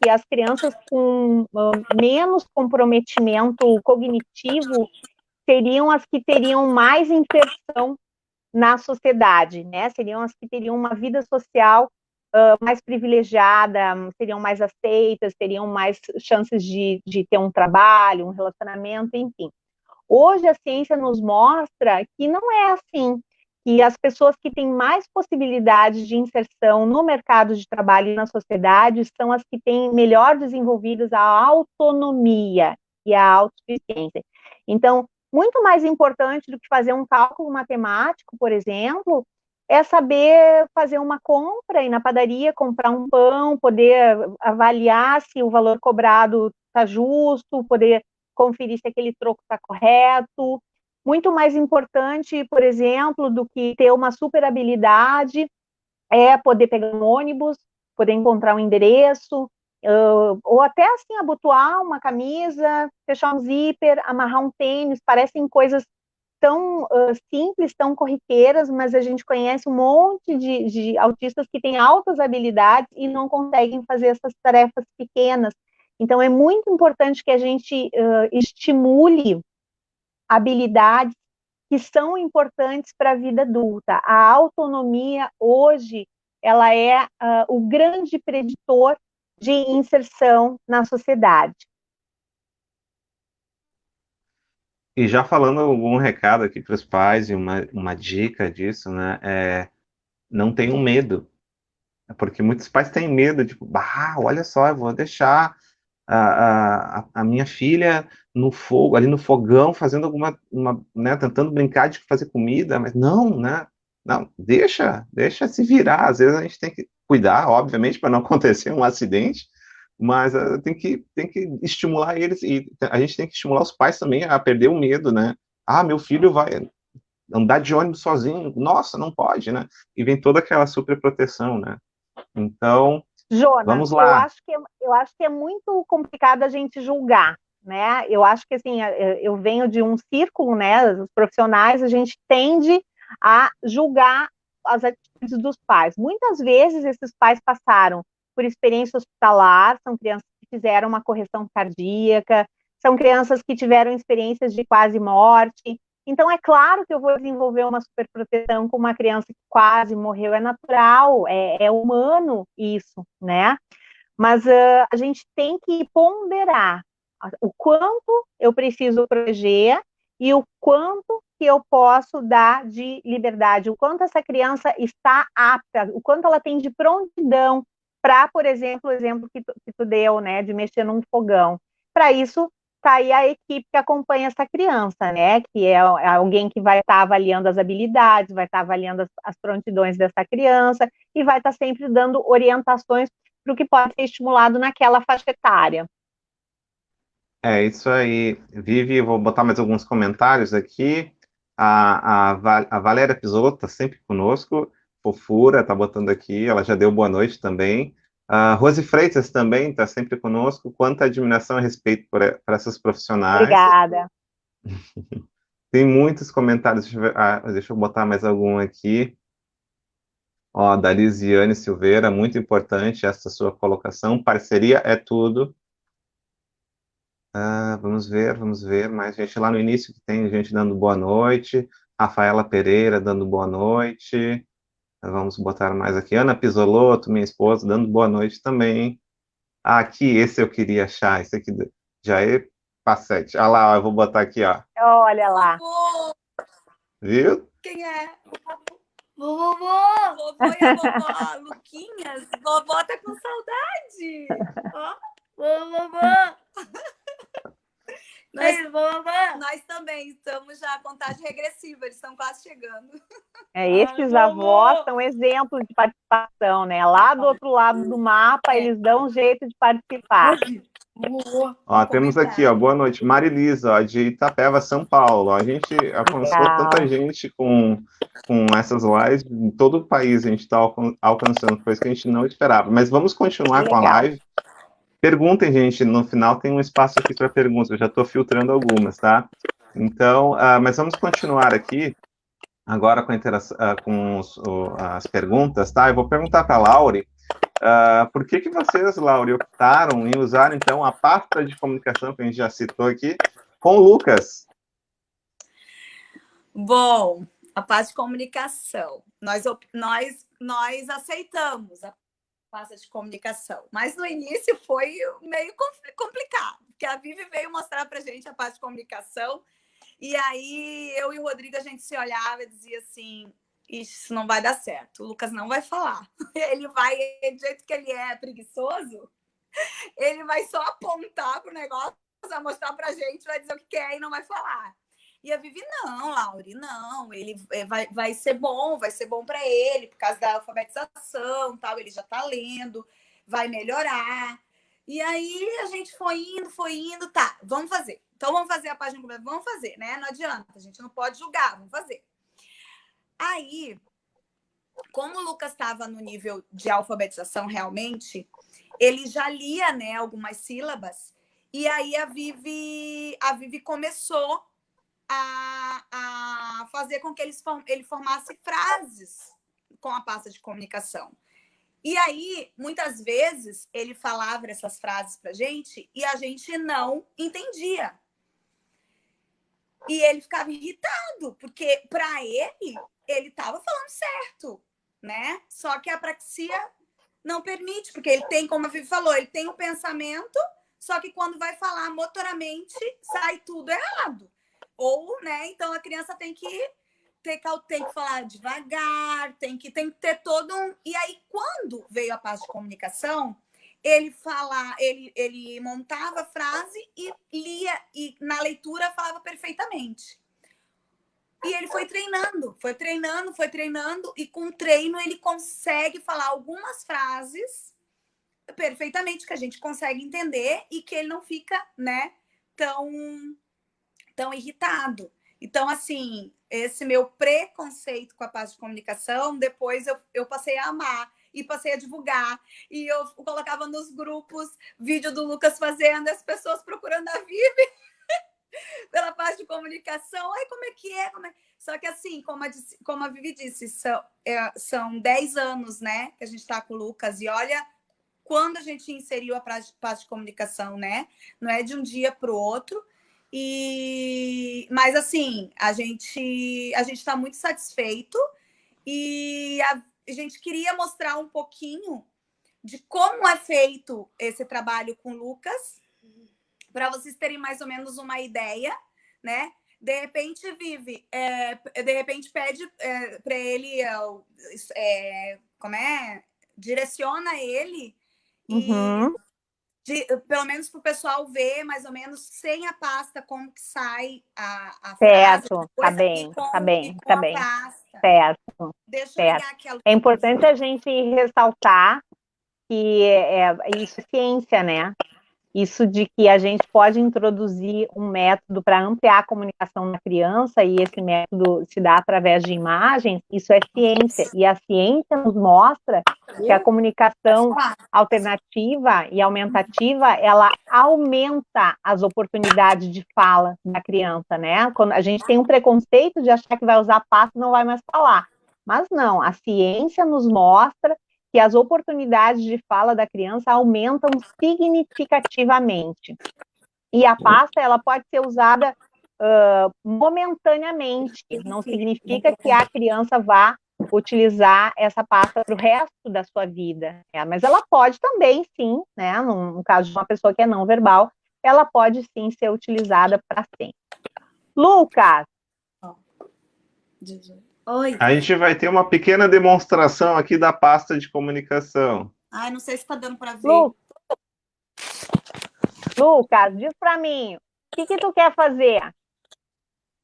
[SPEAKER 2] que as crianças com menos comprometimento cognitivo seriam as que teriam mais inserção na sociedade, né? Seriam as que teriam uma vida social mais privilegiada, seriam mais aceitas, teriam mais chances de ter um trabalho, um relacionamento, enfim. Hoje a ciência nos mostra que não é assim, que as pessoas que têm mais possibilidades de inserção no mercado de trabalho e na sociedade são as que têm melhor desenvolvidas a autonomia e a autossuficiência. Então, muito mais importante do que fazer um cálculo matemático, por exemplo, é saber fazer uma compra, ir na padaria, comprar um pão, poder avaliar se o valor cobrado está justo, poder conferir se aquele troco está correto. Muito mais importante, por exemplo, do que ter uma super habilidade é poder pegar um ônibus, poder encontrar um endereço, ou até assim abotoar uma camisa, fechar um zíper, amarrar um tênis, parecem coisas tão simples, tão corriqueiras, mas a gente conhece um monte de autistas que têm altas habilidades e não conseguem fazer essas tarefas pequenas. Então, é muito importante que a gente estimule habilidades que são importantes para a vida adulta. A autonomia, hoje, ela é o grande preditor de inserção na sociedade.
[SPEAKER 1] E já falando algum recado aqui para os pais e uma dica disso, né? Não tenham medo, porque muitos pais têm medo, tipo, olha só, eu vou deixar a minha filha no fogo, ali no fogão, fazendo né, tentando brincar de fazer comida, mas não, né? Não, deixa se virar. Às vezes a gente tem que cuidar, obviamente, para não acontecer um acidente, mas tem que estimular eles, e a gente tem que estimular os pais também a perder o medo, né? Meu filho vai andar de ônibus sozinho, nossa, não pode, né? E vem toda aquela superproteção, né? Então,
[SPEAKER 2] Jonas,
[SPEAKER 1] vamos lá.
[SPEAKER 2] eu acho que é muito complicado a gente julgar, né? Eu acho que assim, eu venho de um círculo, né? Os profissionais, a gente tende a julgar as atitudes dos pais. Muitas vezes esses pais passaram por experiência hospitalar, são crianças que fizeram uma correção cardíaca, são crianças que tiveram experiências de quase morte. Então, é claro que eu vou desenvolver uma superproteção com uma criança que quase morreu, é natural, é humano isso, né? Mas a gente tem que ponderar o quanto eu preciso proteger e o quanto que eu posso dar de liberdade, o quanto essa criança está apta, o quanto ela tem de prontidão para, por exemplo, o exemplo que tu deu, né, de mexer num fogão. Para isso, está aí a equipe que acompanha essa criança, né? Que é alguém que vai estar avaliando as habilidades, vai estar avaliando as prontidões dessa criança e vai estar sempre dando orientações para o que pode ser estimulado naquela faixa etária.
[SPEAKER 1] É isso aí, Vivi. Vou botar mais alguns comentários aqui. A Valéria Pisotto está sempre conosco, fofura, está botando aqui, ela já deu boa noite também. A Rose Freitas também está sempre conosco. Quanta admiração e respeito por essas profissionais.
[SPEAKER 2] Obrigada.
[SPEAKER 1] Tem muitos comentários, deixa eu botar mais algum aqui. Ó, da Lisiane Silveira, muito importante essa sua colocação. Parceria é tudo. Vamos ver, mais gente lá no início que tem gente dando boa noite. Rafaela Pereira dando boa noite. Vamos botar mais aqui. Ana Pisolotto, minha esposa, dando boa noite também. Aqui, esse eu queria achar. Esse aqui já é Passete. Olha lá, ó, eu vou botar aqui, ó.
[SPEAKER 2] Olha lá.
[SPEAKER 1] Viu?
[SPEAKER 3] Quem é?
[SPEAKER 4] Vovô!
[SPEAKER 3] Vovô e a vovó, Luquinhas. Vovó tá com saudade. Ó.
[SPEAKER 4] Vovô!
[SPEAKER 3] Nós também estamos já a contagem regressiva, eles estão quase chegando.
[SPEAKER 2] Esses avós são exemplos de participação, né? Lá do outro lado do mapa, eles dão um jeito de participar.
[SPEAKER 1] Ó, temos aqui, ó, boa noite, Marilisa, ó, de Itapeva, São Paulo. Ó, a gente alcançou tanta gente com essas lives, em todo o país a gente está alcançando, coisa que a gente não esperava. Mas vamos continuar com a live. Perguntem, gente, no final tem um espaço aqui para perguntas, eu já estou filtrando algumas, tá? Então, mas vamos continuar aqui, agora com as perguntas, tá? Eu vou perguntar para a Laure, por que vocês, Laure, optaram em usar, então, a pasta de comunicação que a gente já citou aqui, com o Lucas?
[SPEAKER 3] Bom, a pasta de comunicação, nós aceitamos a pasta de comunicação, mas no início foi meio complicado, porque a Vivi veio mostrar pra gente a pasta de comunicação, e aí eu e o Rodrigo, a gente se olhava e dizia assim, isso não vai dar certo, o Lucas não vai falar, ele vai, do jeito que ele é preguiçoso, ele vai só apontar pro negócio, vai mostrar pra gente, vai dizer o que quer e não vai falar. E a Vivi, não, Laure, não, ele vai ser bom para ele, por causa da alfabetização, tal, ele já tá lendo, vai melhorar. E aí a gente foi indo, tá, vamos fazer. Então vamos fazer a página completa, vamos fazer, né? Não adianta, a gente não pode julgar, vamos fazer. Aí, como o Lucas estava no nível de alfabetização realmente, ele já lia, né, algumas sílabas, e aí a Vivi começou a fazer com que ele formasse frases com a pasta de comunicação. E aí, muitas vezes, ele falava essas frases pra gente e a gente não entendia. E ele ficava irritado, porque para ele estava falando certo, né? Só que a apraxia não permite, porque ele tem, como a Vivi falou, ele tem o pensamento, só que quando vai falar motoramente, sai tudo errado. Ou, né, então a criança tem que falar devagar, tem que ter todo um... E aí, quando veio a pasta de comunicação, ele montava a frase e lia, e na leitura falava perfeitamente. E ele foi treinando, e com treino ele consegue falar algumas frases perfeitamente, que a gente consegue entender e que ele não fica, né, tão irritado. Então, assim, esse meu preconceito com a pasta de comunicação, depois eu passei a amar e passei a divulgar. E eu colocava nos grupos vídeo do Lucas fazendo, as pessoas procurando a Vivi pela pasta de comunicação. Ai, como é que é? Só que, assim, como a Vivi disse, são 10 anos, né, que a gente está com o Lucas. E olha, quando a gente inseriu a pasta de comunicação, né? Não é de um dia para o outro. Mas assim, a gente está muito satisfeito e a gente queria mostrar um pouquinho de como é feito esse trabalho com o Lucas, para vocês terem mais ou menos uma ideia, né? De repente, Vivi, de repente pede para ele, direciona ele e pelo menos para o pessoal ver mais ou menos sem a pasta como que sai a frase.
[SPEAKER 2] Certo, tá bem.
[SPEAKER 3] Pasta.
[SPEAKER 2] Certo.
[SPEAKER 3] Deixa eu ligar aqui.
[SPEAKER 2] É importante a gente ressaltar que isso é ciência, né? Isso de que a gente pode introduzir um método para ampliar a comunicação da criança e esse método se dá através de imagens, isso é ciência. E a ciência nos mostra que a comunicação alternativa e aumentativa, ela aumenta as oportunidades de fala da criança, né? Quando a gente tem um preconceito de achar que vai usar passo e não vai mais falar. Mas não, a ciência nos mostra que as oportunidades de fala da criança aumentam significativamente. E a pasta, ela pode ser usada momentaneamente, não significa que a criança vá utilizar essa pasta para o resto da sua vida. Mas ela pode também, sim, né, no caso de uma pessoa que é não verbal, ela pode sim ser utilizada para sempre. Lucas!
[SPEAKER 3] Oi.
[SPEAKER 1] A gente vai ter uma pequena demonstração aqui da pasta de comunicação.
[SPEAKER 3] Ai, não sei se está dando para ver.
[SPEAKER 2] Lucas, diz para mim, que tu quer fazer?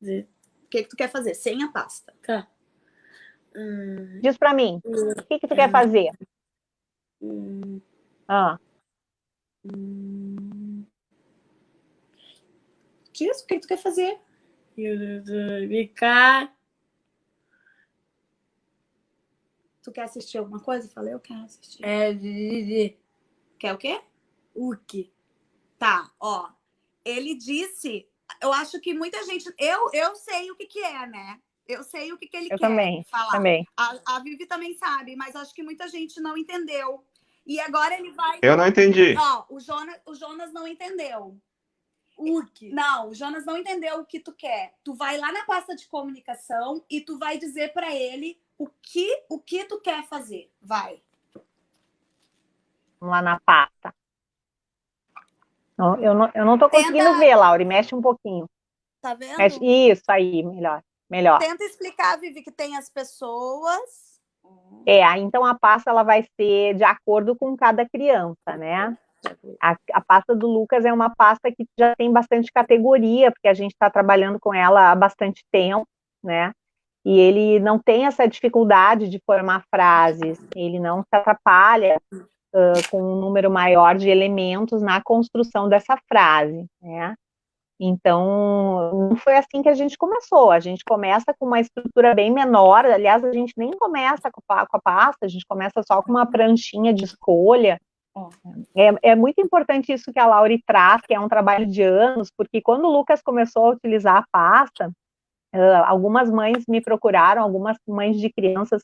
[SPEAKER 3] O que tu quer fazer sem a pasta?
[SPEAKER 4] Tá.
[SPEAKER 2] Diz pra mim. O que tu quer fazer? Ah,
[SPEAKER 3] Diz o que tu quer fazer.
[SPEAKER 4] Ficar.
[SPEAKER 3] Tu quer assistir alguma coisa? Falei, eu quero assistir. Quer o quê?
[SPEAKER 4] O que?
[SPEAKER 3] Tá, ó. Ele disse. Eu acho que muita gente. Eu sei o que é, né? Eu sei o que ele
[SPEAKER 2] eu
[SPEAKER 3] quer
[SPEAKER 2] também.
[SPEAKER 3] falar.
[SPEAKER 2] Também.
[SPEAKER 3] A Vivi também sabe, mas acho que muita gente não entendeu. E agora ele vai.
[SPEAKER 1] Eu não entendi.
[SPEAKER 3] Ó, o Jonas não entendeu.
[SPEAKER 4] O que?
[SPEAKER 3] Não, o Jonas não entendeu o que tu quer. Tu vai lá na pasta de comunicação e tu vai dizer pra ele o que tu quer fazer. Vai.
[SPEAKER 2] Vamos lá na pasta. Não, eu não tô
[SPEAKER 3] Tenta-
[SPEAKER 2] conseguindo ver, Laura. Mexe um pouquinho.
[SPEAKER 3] Tá vendo?
[SPEAKER 2] Mexe. Isso aí, melhor. Melhor.
[SPEAKER 3] Tenta explicar, Vivi, que tem as pessoas.
[SPEAKER 2] Então a pasta ela vai ser de acordo com cada criança, né? A pasta do Lucas é uma pasta que já tem bastante categoria, porque a gente está trabalhando com ela há bastante tempo, né? E ele não tem essa dificuldade de formar frases, ele não se atrapalha com um número maior de elementos na construção dessa frase, né? Então, não foi assim que a gente começou. A gente começa com uma estrutura bem menor. Aliás, a gente nem começa com a pasta, a gente começa só com uma pranchinha de escolha. É muito importante isso que a Lauri traz, que é um trabalho de anos, porque quando o Lucas começou a utilizar a pasta, algumas mães me procuraram, algumas mães de crianças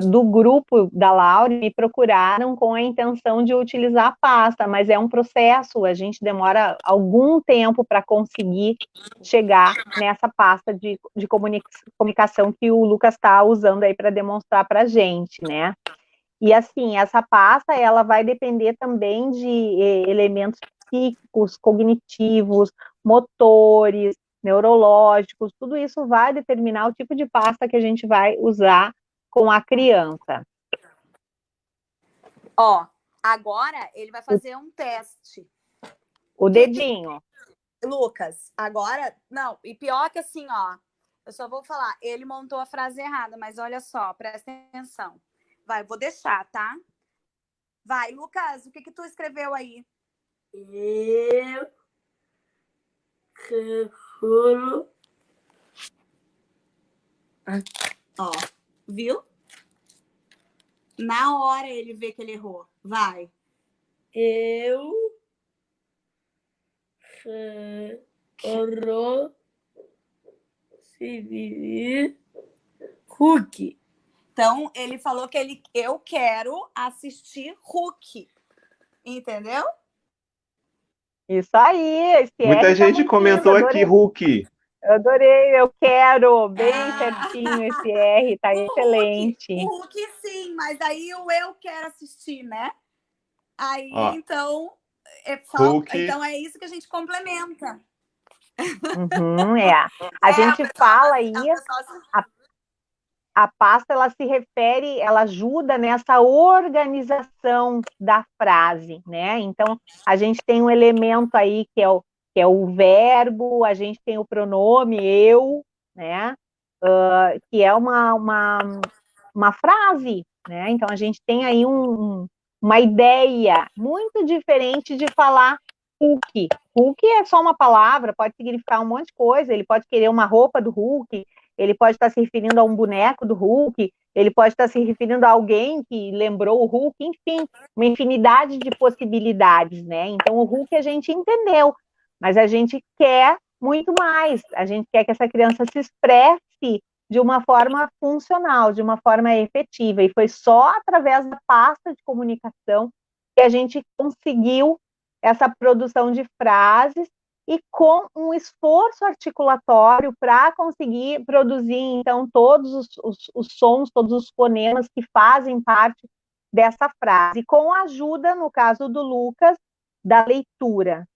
[SPEAKER 2] do grupo da Laura me procuraram com a intenção de utilizar a pasta, mas é um processo, a gente demora algum tempo para conseguir chegar nessa pasta de comunicação que o Lucas está usando aí para demonstrar para a gente, né? E assim, essa pasta, ela vai depender também de elementos psíquicos, cognitivos, motores, neurológicos, tudo isso vai determinar o tipo de pasta que a gente vai usar com a criança.
[SPEAKER 3] Ó, agora ele vai fazer um teste.
[SPEAKER 2] O dedinho.
[SPEAKER 3] Lucas, agora. Não, e pior que assim, ó. Eu só vou falar, ele montou a frase errada, mas olha só, presta atenção. Vai, vou deixar, tá? Vai, Lucas, o que tu escreveu aí?
[SPEAKER 4] Eu furo.
[SPEAKER 3] Ó, viu? Na hora ele vê que ele errou. Vai.
[SPEAKER 4] Eu se Hulk.
[SPEAKER 3] Então, ele falou que eu quero assistir Hulk. Entendeu?
[SPEAKER 2] Isso aí, esse
[SPEAKER 1] Muita
[SPEAKER 2] R tá
[SPEAKER 1] gente
[SPEAKER 2] muito
[SPEAKER 1] comentou
[SPEAKER 2] lindo,
[SPEAKER 1] aqui, Hulk.
[SPEAKER 2] Eu adorei, eu quero, bem certinho esse R, tá
[SPEAKER 3] O
[SPEAKER 2] excelente.
[SPEAKER 3] Hulk, sim, mas aí o eu quero assistir, né? Aí,
[SPEAKER 1] Ó,
[SPEAKER 3] então,
[SPEAKER 1] Hulk.
[SPEAKER 3] então é isso que a gente complementa.
[SPEAKER 2] Uhum, a gente fala aí, a pasta ela se refere, ela ajuda nessa organização da frase, né? Então, a gente tem um elemento aí que é o verbo, a gente tem o pronome eu, né? Que é uma frase, né? Então, a gente tem aí uma ideia muito diferente de falar Hulk. Hulk é só uma palavra, pode significar um monte de coisa, ele pode querer uma roupa do Hulk, ele pode estar se referindo a um boneco do Hulk, ele pode estar se referindo a alguém que lembrou o Hulk, enfim, uma infinidade de possibilidades, né? Então, o Hulk a gente entendeu, mas a gente quer muito mais, a gente quer que essa criança se expresse de uma forma funcional, de uma forma efetiva, e foi só através da pasta de comunicação que a gente conseguiu essa produção de frases e com um esforço articulatório para conseguir produzir, então, todos os sons, todos os fonemas que fazem parte dessa frase, com a ajuda, no caso do Lucas, da leitura.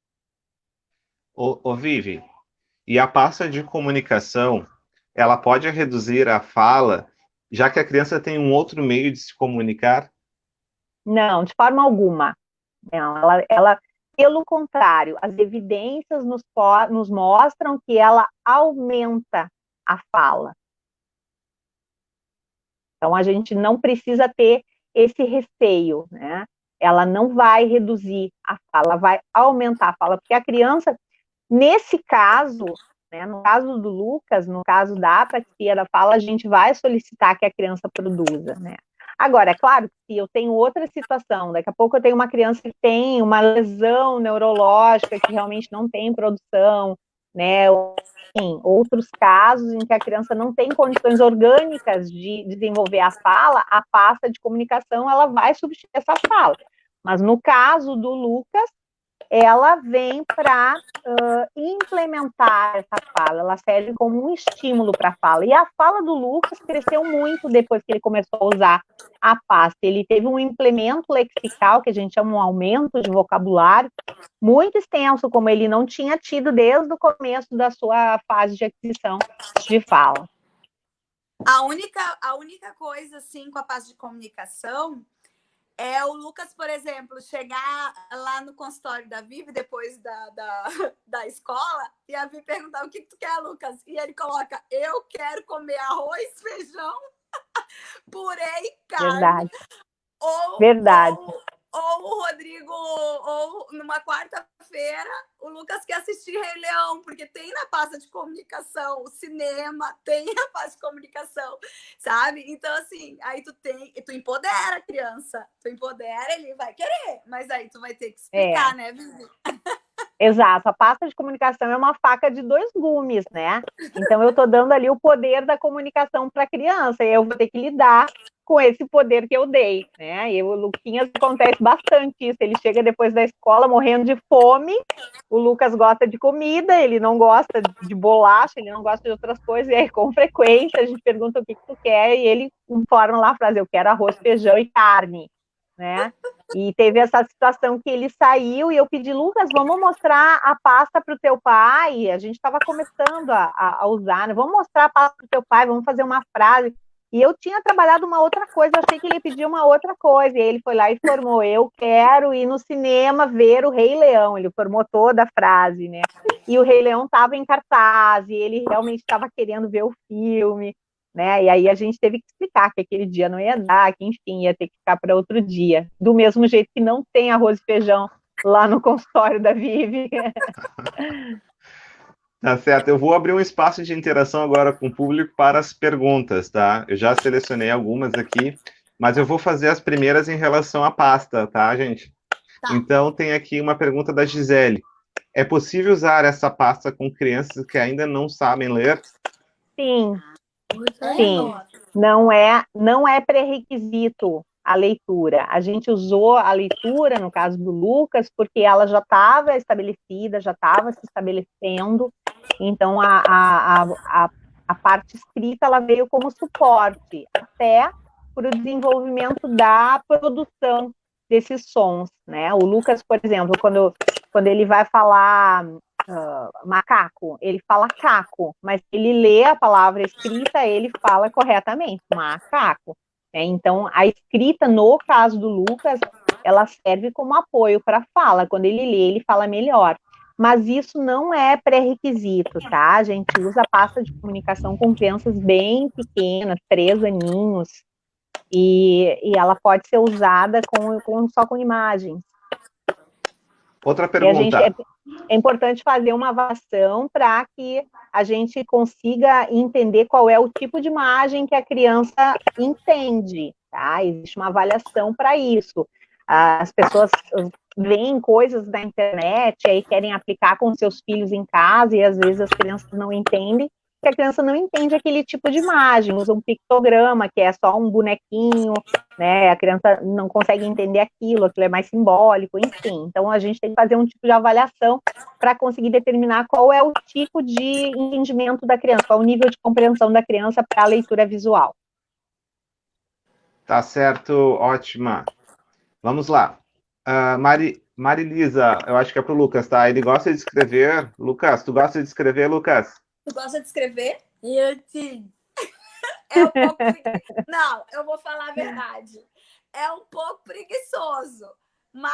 [SPEAKER 1] Ô Vivi, e a pasta de comunicação, ela pode reduzir a fala, já que a criança tem um outro meio de se comunicar?
[SPEAKER 2] Não, de forma alguma. Não, ela Pelo contrário, as evidências nos mostram que ela aumenta a fala. Então, a gente não precisa ter esse receio, né? Ela não vai reduzir a fala, ela vai aumentar a fala, porque a criança, nesse caso, né, no caso do Lucas, no caso da apraxia da fala, a gente vai solicitar que a criança produza, né? Agora, é claro que se eu tenho outra situação, daqui a pouco eu tenho uma criança que tem uma lesão neurológica que realmente não tem produção, né? Em outros casos em que a criança não tem condições orgânicas de desenvolver a fala, a pasta de comunicação ela vai substituir essa fala. Mas no caso do Lucas, ela vem para implementar essa fala, ela serve como um estímulo para a fala. E a fala do Lucas cresceu muito depois que ele começou a usar a pasta. Ele teve um implemento lexical, que a gente chama um aumento de vocabulário, muito extenso, como ele não tinha tido desde o começo da sua fase de aquisição de fala.
[SPEAKER 3] A única coisa, assim, com a pasta de comunicação é o Lucas, por exemplo, chegar lá no consultório da Vivi, depois da escola, e a Vivi perguntar: o que tu quer, Lucas? E ele coloca: eu quero comer arroz, feijão, purê e carne.
[SPEAKER 2] Verdade.
[SPEAKER 3] Ou,
[SPEAKER 2] Verdade.
[SPEAKER 3] ou o Rodrigo, ou numa quarta-feira, o Lucas quer assistir Rei Leão, porque tem na pasta de comunicação, o cinema tem na pasta de comunicação, sabe? Então, assim, aí tu empodera a criança, tu empodera, ele vai querer, mas aí tu vai ter que explicar, né, Vivi?
[SPEAKER 2] Exato, a pasta de comunicação é uma faca de dois gumes, né? Então eu estou dando ali o poder da comunicação para a criança, e eu vou ter que lidar com esse poder que eu dei, né? E o Luquinhas acontece bastante isso, ele chega depois da escola morrendo de fome, o Lucas gosta de comida, ele não gosta de bolacha, ele não gosta de outras coisas, e aí com frequência a gente pergunta o que tu quer, e ele informa lá a frase: eu quero arroz, feijão e carne, né? E teve essa situação que ele saiu e eu pedi: Lucas, vamos mostrar a pasta para o teu pai. A gente estava começando a usar, né? Vamos mostrar a pasta para o teu pai, vamos fazer uma frase. E eu tinha trabalhado uma outra coisa, eu achei que ele ia pedir uma outra coisa. E ele foi lá e formou: eu quero ir no cinema ver o Rei Leão. Ele formou toda a frase, né? E o Rei Leão estava em cartaz, e ele realmente estava querendo ver o filme, né? E aí a gente teve que explicar que aquele dia não ia dar, que enfim, ia ter que ficar para outro dia. Do mesmo jeito que não tem arroz e feijão lá no consultório da Vivi.
[SPEAKER 1] Tá certo, eu vou abrir um espaço de interação agora com o público para as perguntas, tá? Eu já selecionei algumas aqui, mas eu vou fazer as primeiras em relação à pasta, tá, gente?
[SPEAKER 3] Tá.
[SPEAKER 1] Então, tem aqui uma pergunta da Gisele. É possível usar essa pasta com crianças que ainda não sabem ler?
[SPEAKER 2] Sim, sim. Não é pré-requisito a leitura. A gente usou a leitura, no caso do Lucas, porque ela já estava estabelecida, já estava se estabelecendo. Então, a parte escrita ela veio como suporte, até para o desenvolvimento da produção desses sons, né? O Lucas, por exemplo, quando ele vai falar macaco, ele fala caco, mas ele lê a palavra escrita, ele fala corretamente, macaco. Né? Então, a escrita, no caso do Lucas, ela serve como apoio para a fala. Quando ele lê, ele fala melhor. Mas isso não é pré-requisito, tá? A gente usa a pasta de comunicação com crianças bem pequenas, 3 aninhos, e ela pode ser usada só com imagens.
[SPEAKER 1] Outra pergunta.
[SPEAKER 2] É importante fazer uma avaliação para que a gente consiga entender qual é o tipo de imagem que a criança entende, tá? Existe uma avaliação para isso. As pessoas veem coisas na internet e aí querem aplicar com seus filhos em casa e às vezes as crianças não entendem, porque a criança não entende aquele tipo de imagem, usa um pictograma, que é só um bonequinho, né? A criança não consegue entender aquilo é mais simbólico, enfim. Então, a gente tem que fazer um tipo de avaliação para conseguir determinar qual é o tipo de entendimento da criança, qual é o nível de compreensão da criança para a leitura visual.
[SPEAKER 1] Tá certo, ótima. Vamos lá. Marilisa, eu acho que é para o Lucas, tá? Ele gosta de escrever. Lucas, tu gosta de escrever, Lucas?
[SPEAKER 3] Tu gosta de escrever?
[SPEAKER 4] Eu sim.
[SPEAKER 3] É um pouco... Não, eu vou falar a verdade. É um pouco preguiçoso. Mas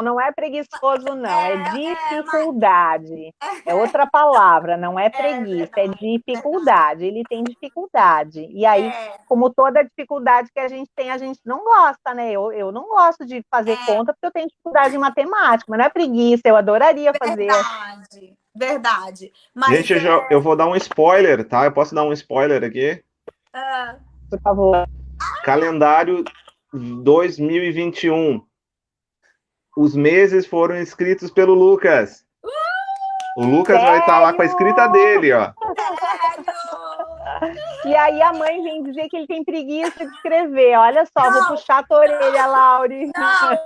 [SPEAKER 2] Não é preguiçoso, não. É
[SPEAKER 3] mas
[SPEAKER 2] dificuldade. É outra palavra, não é
[SPEAKER 3] é
[SPEAKER 2] preguiça, é
[SPEAKER 3] verdade, verdade.
[SPEAKER 2] dificuldade. Ele tem dificuldade. E aí,
[SPEAKER 3] É,
[SPEAKER 2] como toda dificuldade que a gente tem, a gente não gosta, né? Eu não gosto de fazer
[SPEAKER 3] é
[SPEAKER 2] conta porque eu tenho dificuldade em matemática, mas não é preguiça, eu adoraria fazer.
[SPEAKER 3] verdade, verdade.
[SPEAKER 1] Gente,
[SPEAKER 3] Mas
[SPEAKER 1] eu vou dar um spoiler, tá? Eu posso dar um spoiler aqui?
[SPEAKER 3] ah,
[SPEAKER 2] Por favor.
[SPEAKER 1] Calendário 2021. Os meses foram escritos pelo Lucas. O Lucas vai estar lá com a escrita
[SPEAKER 2] Sério?
[SPEAKER 1] dele, ó.
[SPEAKER 3] sério?
[SPEAKER 2] E aí a mãe vem dizer que ele tem preguiça de escrever. Olha só, vou
[SPEAKER 3] Não,
[SPEAKER 2] puxar a tua orelha, Laure.
[SPEAKER 3] não,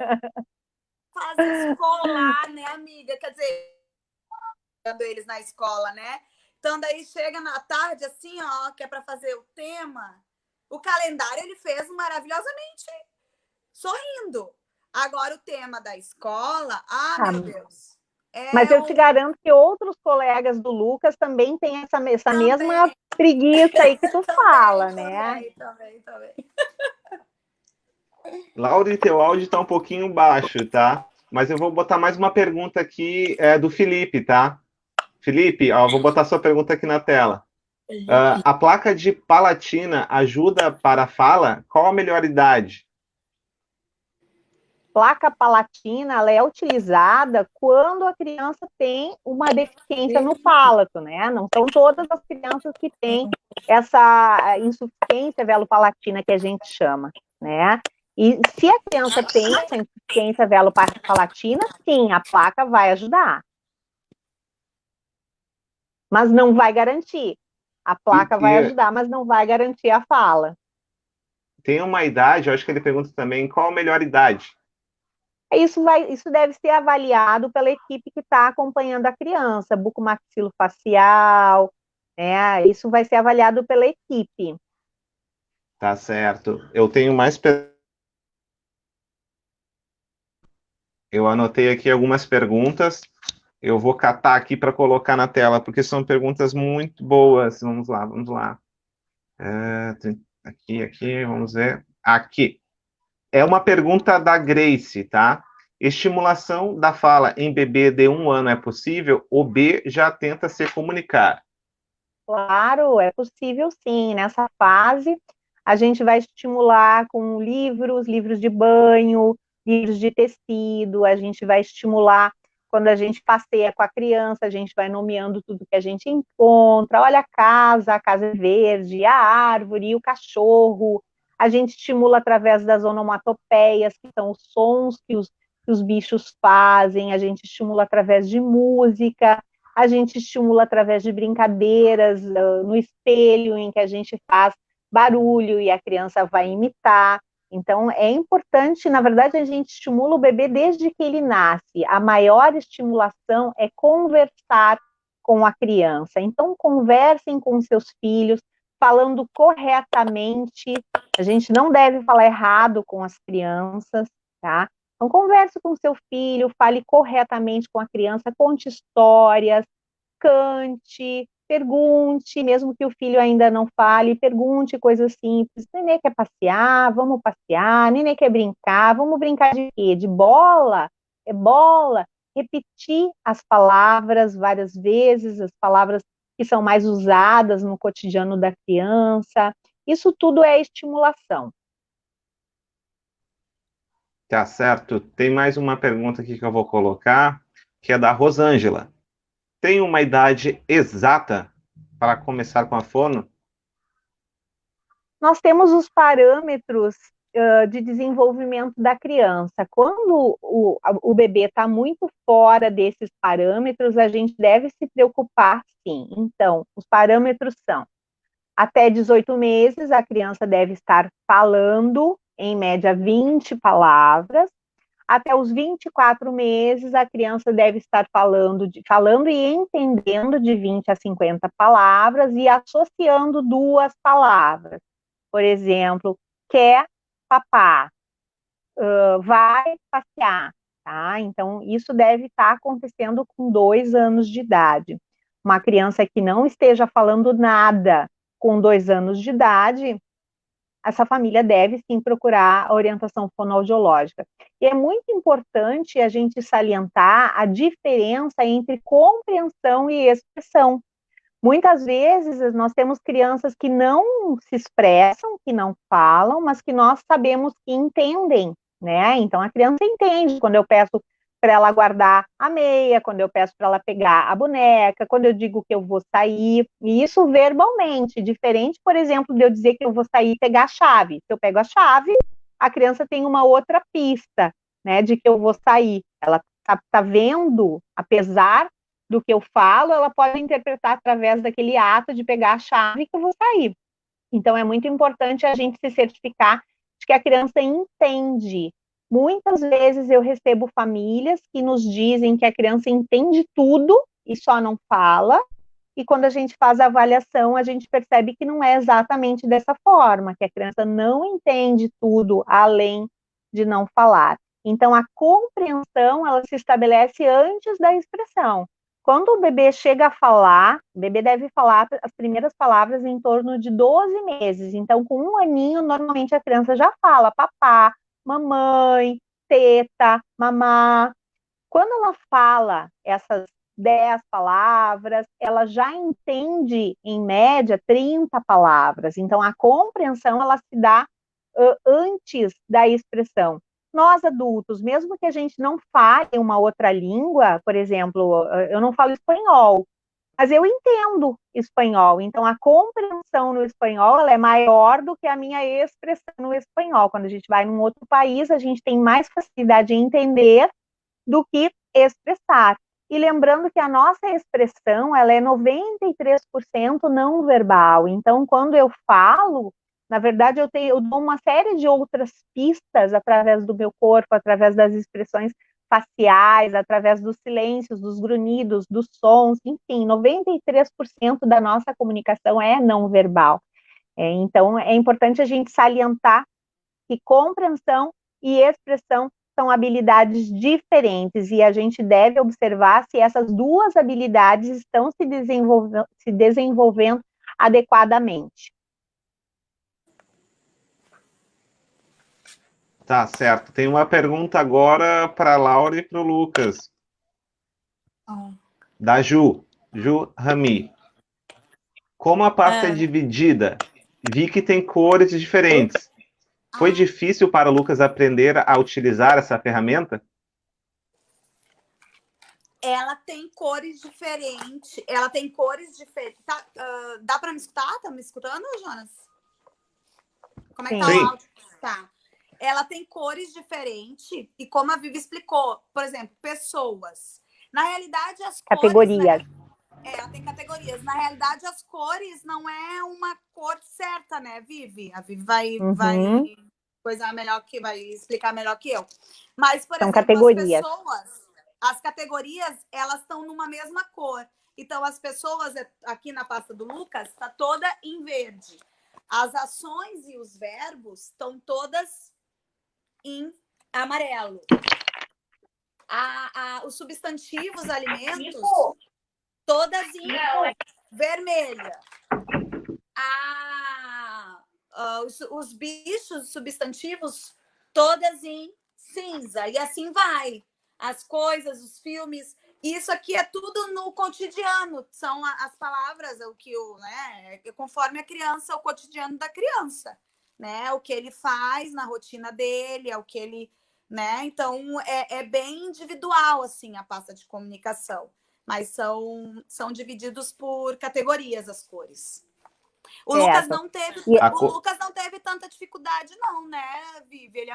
[SPEAKER 3] faz escolar, né, amiga? Quer dizer, quando eles na escola, né? Então daí chega na tarde assim, ó, que é para fazer o tema. O calendário ele fez maravilhosamente sorrindo. Agora o tema da escola,
[SPEAKER 2] Ah,
[SPEAKER 3] meu Deus.
[SPEAKER 2] mas
[SPEAKER 3] É
[SPEAKER 2] eu te
[SPEAKER 3] um
[SPEAKER 2] garanto que outros colegas do Lucas também têm essa mesma
[SPEAKER 3] também,
[SPEAKER 2] preguiça aí que tu
[SPEAKER 3] também,
[SPEAKER 2] fala, né?
[SPEAKER 3] também, também, também.
[SPEAKER 1] Laura, teu áudio está um pouquinho baixo, tá? Mas eu vou botar mais uma pergunta aqui do Felipe, tá? Felipe, ó, vou botar sua pergunta aqui na tela. A placa de Palatina ajuda para a fala? Qual a melhor idade?
[SPEAKER 2] Placa palatina, ela é utilizada quando a criança tem uma deficiência no palato, né? Não são todas as crianças que têm essa insuficiência velopalatina que a gente chama, né? E se a criança tem essa insuficiência velopalatina, sim, a placa vai ajudar, mas não vai garantir. A
[SPEAKER 1] E,
[SPEAKER 2] placa vai
[SPEAKER 1] e
[SPEAKER 2] ajudar, mas não vai garantir a fala.
[SPEAKER 1] tem uma idade, eu acho que ele pergunta também, qual a melhor idade?
[SPEAKER 2] Isso deve ser avaliado pela equipe que está acompanhando a criança, bucomaxilofacial, né? Isso vai ser avaliado pela equipe.
[SPEAKER 1] Tá certo. Eu tenho mais. Eu anotei aqui algumas perguntas. Eu vou catar aqui para colocar na tela, porque são perguntas muito boas. Vamos lá, vamos lá. Aqui, vamos ver. Aqui. É uma pergunta da Grace, tá? Estimulação da fala em bebê de 1 ano é possível? O B já tenta se comunicar.
[SPEAKER 2] Claro, é possível sim. Nessa fase, a gente vai estimular com livros de banho, livros de tecido, a gente vai estimular quando a gente passeia com a criança, a gente vai nomeando tudo que a gente encontra. Olha a casa é verde, a árvore, o cachorro. A gente estimula através das onomatopeias, que são os sons que os bichos fazem, a gente estimula através de música, a gente estimula através de brincadeiras no espelho, em que a gente faz barulho e a criança vai imitar. Então, é importante, na verdade, a gente estimula o bebê desde que ele nasce. A maior estimulação é conversar com a criança. Então, conversem com seus filhos, falando corretamente. A gente não deve falar errado com as crianças, tá? Então, converse com seu filho, fale corretamente com a criança, conte histórias, cante, pergunte, mesmo que o filho ainda não fale, pergunte coisas simples. Nenê quer passear? Vamos passear. Nenê quer brincar? Vamos brincar de quê? De bola? É bola? Repetir as palavras várias vezes, as palavras que são mais usadas no cotidiano da criança. Isso tudo é estimulação.
[SPEAKER 1] Tá certo? Tem mais uma pergunta aqui que eu vou colocar, que é da Rosângela. Tem uma idade exata para começar com a fono?
[SPEAKER 2] Nós temos os parâmetros de desenvolvimento da criança. Quando o bebê está muito fora desses parâmetros, a gente deve se preocupar, sim. Então, os parâmetros são: até 18 meses, a criança deve estar falando, em média, 20 palavras. Até os 24 meses, a criança deve estar falando e entendendo de 20 a 50 palavras e associando duas palavras. Por exemplo, quer papá, vai passear, tá? Então, isso deve estar acontecendo com 2 anos de idade. Uma criança que não esteja falando nada com 2 anos de idade, essa família deve sim procurar a orientação fonoaudiológica. E é muito importante a gente salientar a diferença entre compreensão e expressão. Muitas vezes nós temos crianças que não se expressam, que não falam, mas que nós sabemos que entendem, né? Então a criança entende quando eu peço para ela guardar a meia, quando eu peço para ela pegar a boneca, quando eu digo que eu vou sair, e isso verbalmente, diferente, por exemplo, de eu dizer que eu vou sair e pegar a chave. Se eu pego a chave, a criança tem uma outra pista, né, de que eu vou sair. Ela tá vendo, apesar do que eu falo, ela pode interpretar através daquele ato de pegar a chave que eu vou sair. Então, é muito importante a gente se certificar de que a criança entende. Muitas vezes eu recebo famílias que nos dizem que a criança entende tudo e só não fala, e quando a gente faz a avaliação, a gente percebe que não é exatamente dessa forma, que a criança não entende tudo além de não falar. Então, a compreensão, ela se estabelece antes da expressão. Quando o bebê chega a falar, o bebê deve falar as primeiras palavras em torno de 12 meses. Então, com 1 aninho, normalmente a criança já fala papá, mamãe, teta, mamá. Quando ela fala essas 10 palavras, ela já entende, em média, 30 palavras. Então, a compreensão, ela se dá antes da expressão. Nós, adultos, mesmo que a gente não fale uma outra língua, por exemplo, eu não falo espanhol, mas eu entendo espanhol, então a compreensão no espanhol ela é maior do que a minha expressão no espanhol. Quando a gente vai num outro país, a gente tem mais facilidade em entender do que expressar. E lembrando que a nossa expressão, ela é 93% não verbal. Então, quando eu falo, na verdade, eu dou uma série de outras pistas através do meu corpo, através das expressões faciais, através dos silêncios, dos grunhidos, dos sons, enfim, 93% da nossa comunicação é não verbal. Então, é importante a gente salientar que compreensão e expressão são habilidades diferentes e a gente deve observar se essas duas habilidades estão se desenvolvendo adequadamente.
[SPEAKER 1] Tá certo. Tem uma pergunta agora para a Laura e para o Lucas. Da Ju Rami. Como a pasta é dividida, vi que tem cores diferentes. Foi difícil para o Lucas aprender a utilizar essa ferramenta?
[SPEAKER 3] Ela tem cores diferentes. Ela tem cores diferentes. Tá, dá para me escutar? Tá me escutando, Jonas? Como é que tá o áudio? Tá. Ela tem cores diferentes. E como a Vivi explicou, por exemplo, pessoas. Na realidade, as
[SPEAKER 2] categorias.
[SPEAKER 3] Cores, né? Ela tem categorias. Na realidade, as cores não é uma cor certa, né, Vivi? A Vivi vai coisar melhor que vai explicar melhor que eu. Mas, por exemplo,
[SPEAKER 2] categorias.
[SPEAKER 3] as categorias, elas estão numa mesma cor. Então, as pessoas, aqui na pasta do Lucas, está toda em verde. As ações e os verbos estão todas em amarelo. Os substantivos, alimentos, todas em vermelha. Os bichos, substantivos, todas em cinza. E assim vai. As coisas, os filmes. Isso aqui é tudo no cotidiano. São as palavras, né? Conforme a criança, o cotidiano da criança. Né? O que ele faz na rotina dele, é o que ele... Né? Então, é bem individual, assim, a pasta de comunicação. Mas são divididos por categorias as cores. O Lucas não teve tanta dificuldade, não, né, Vivi?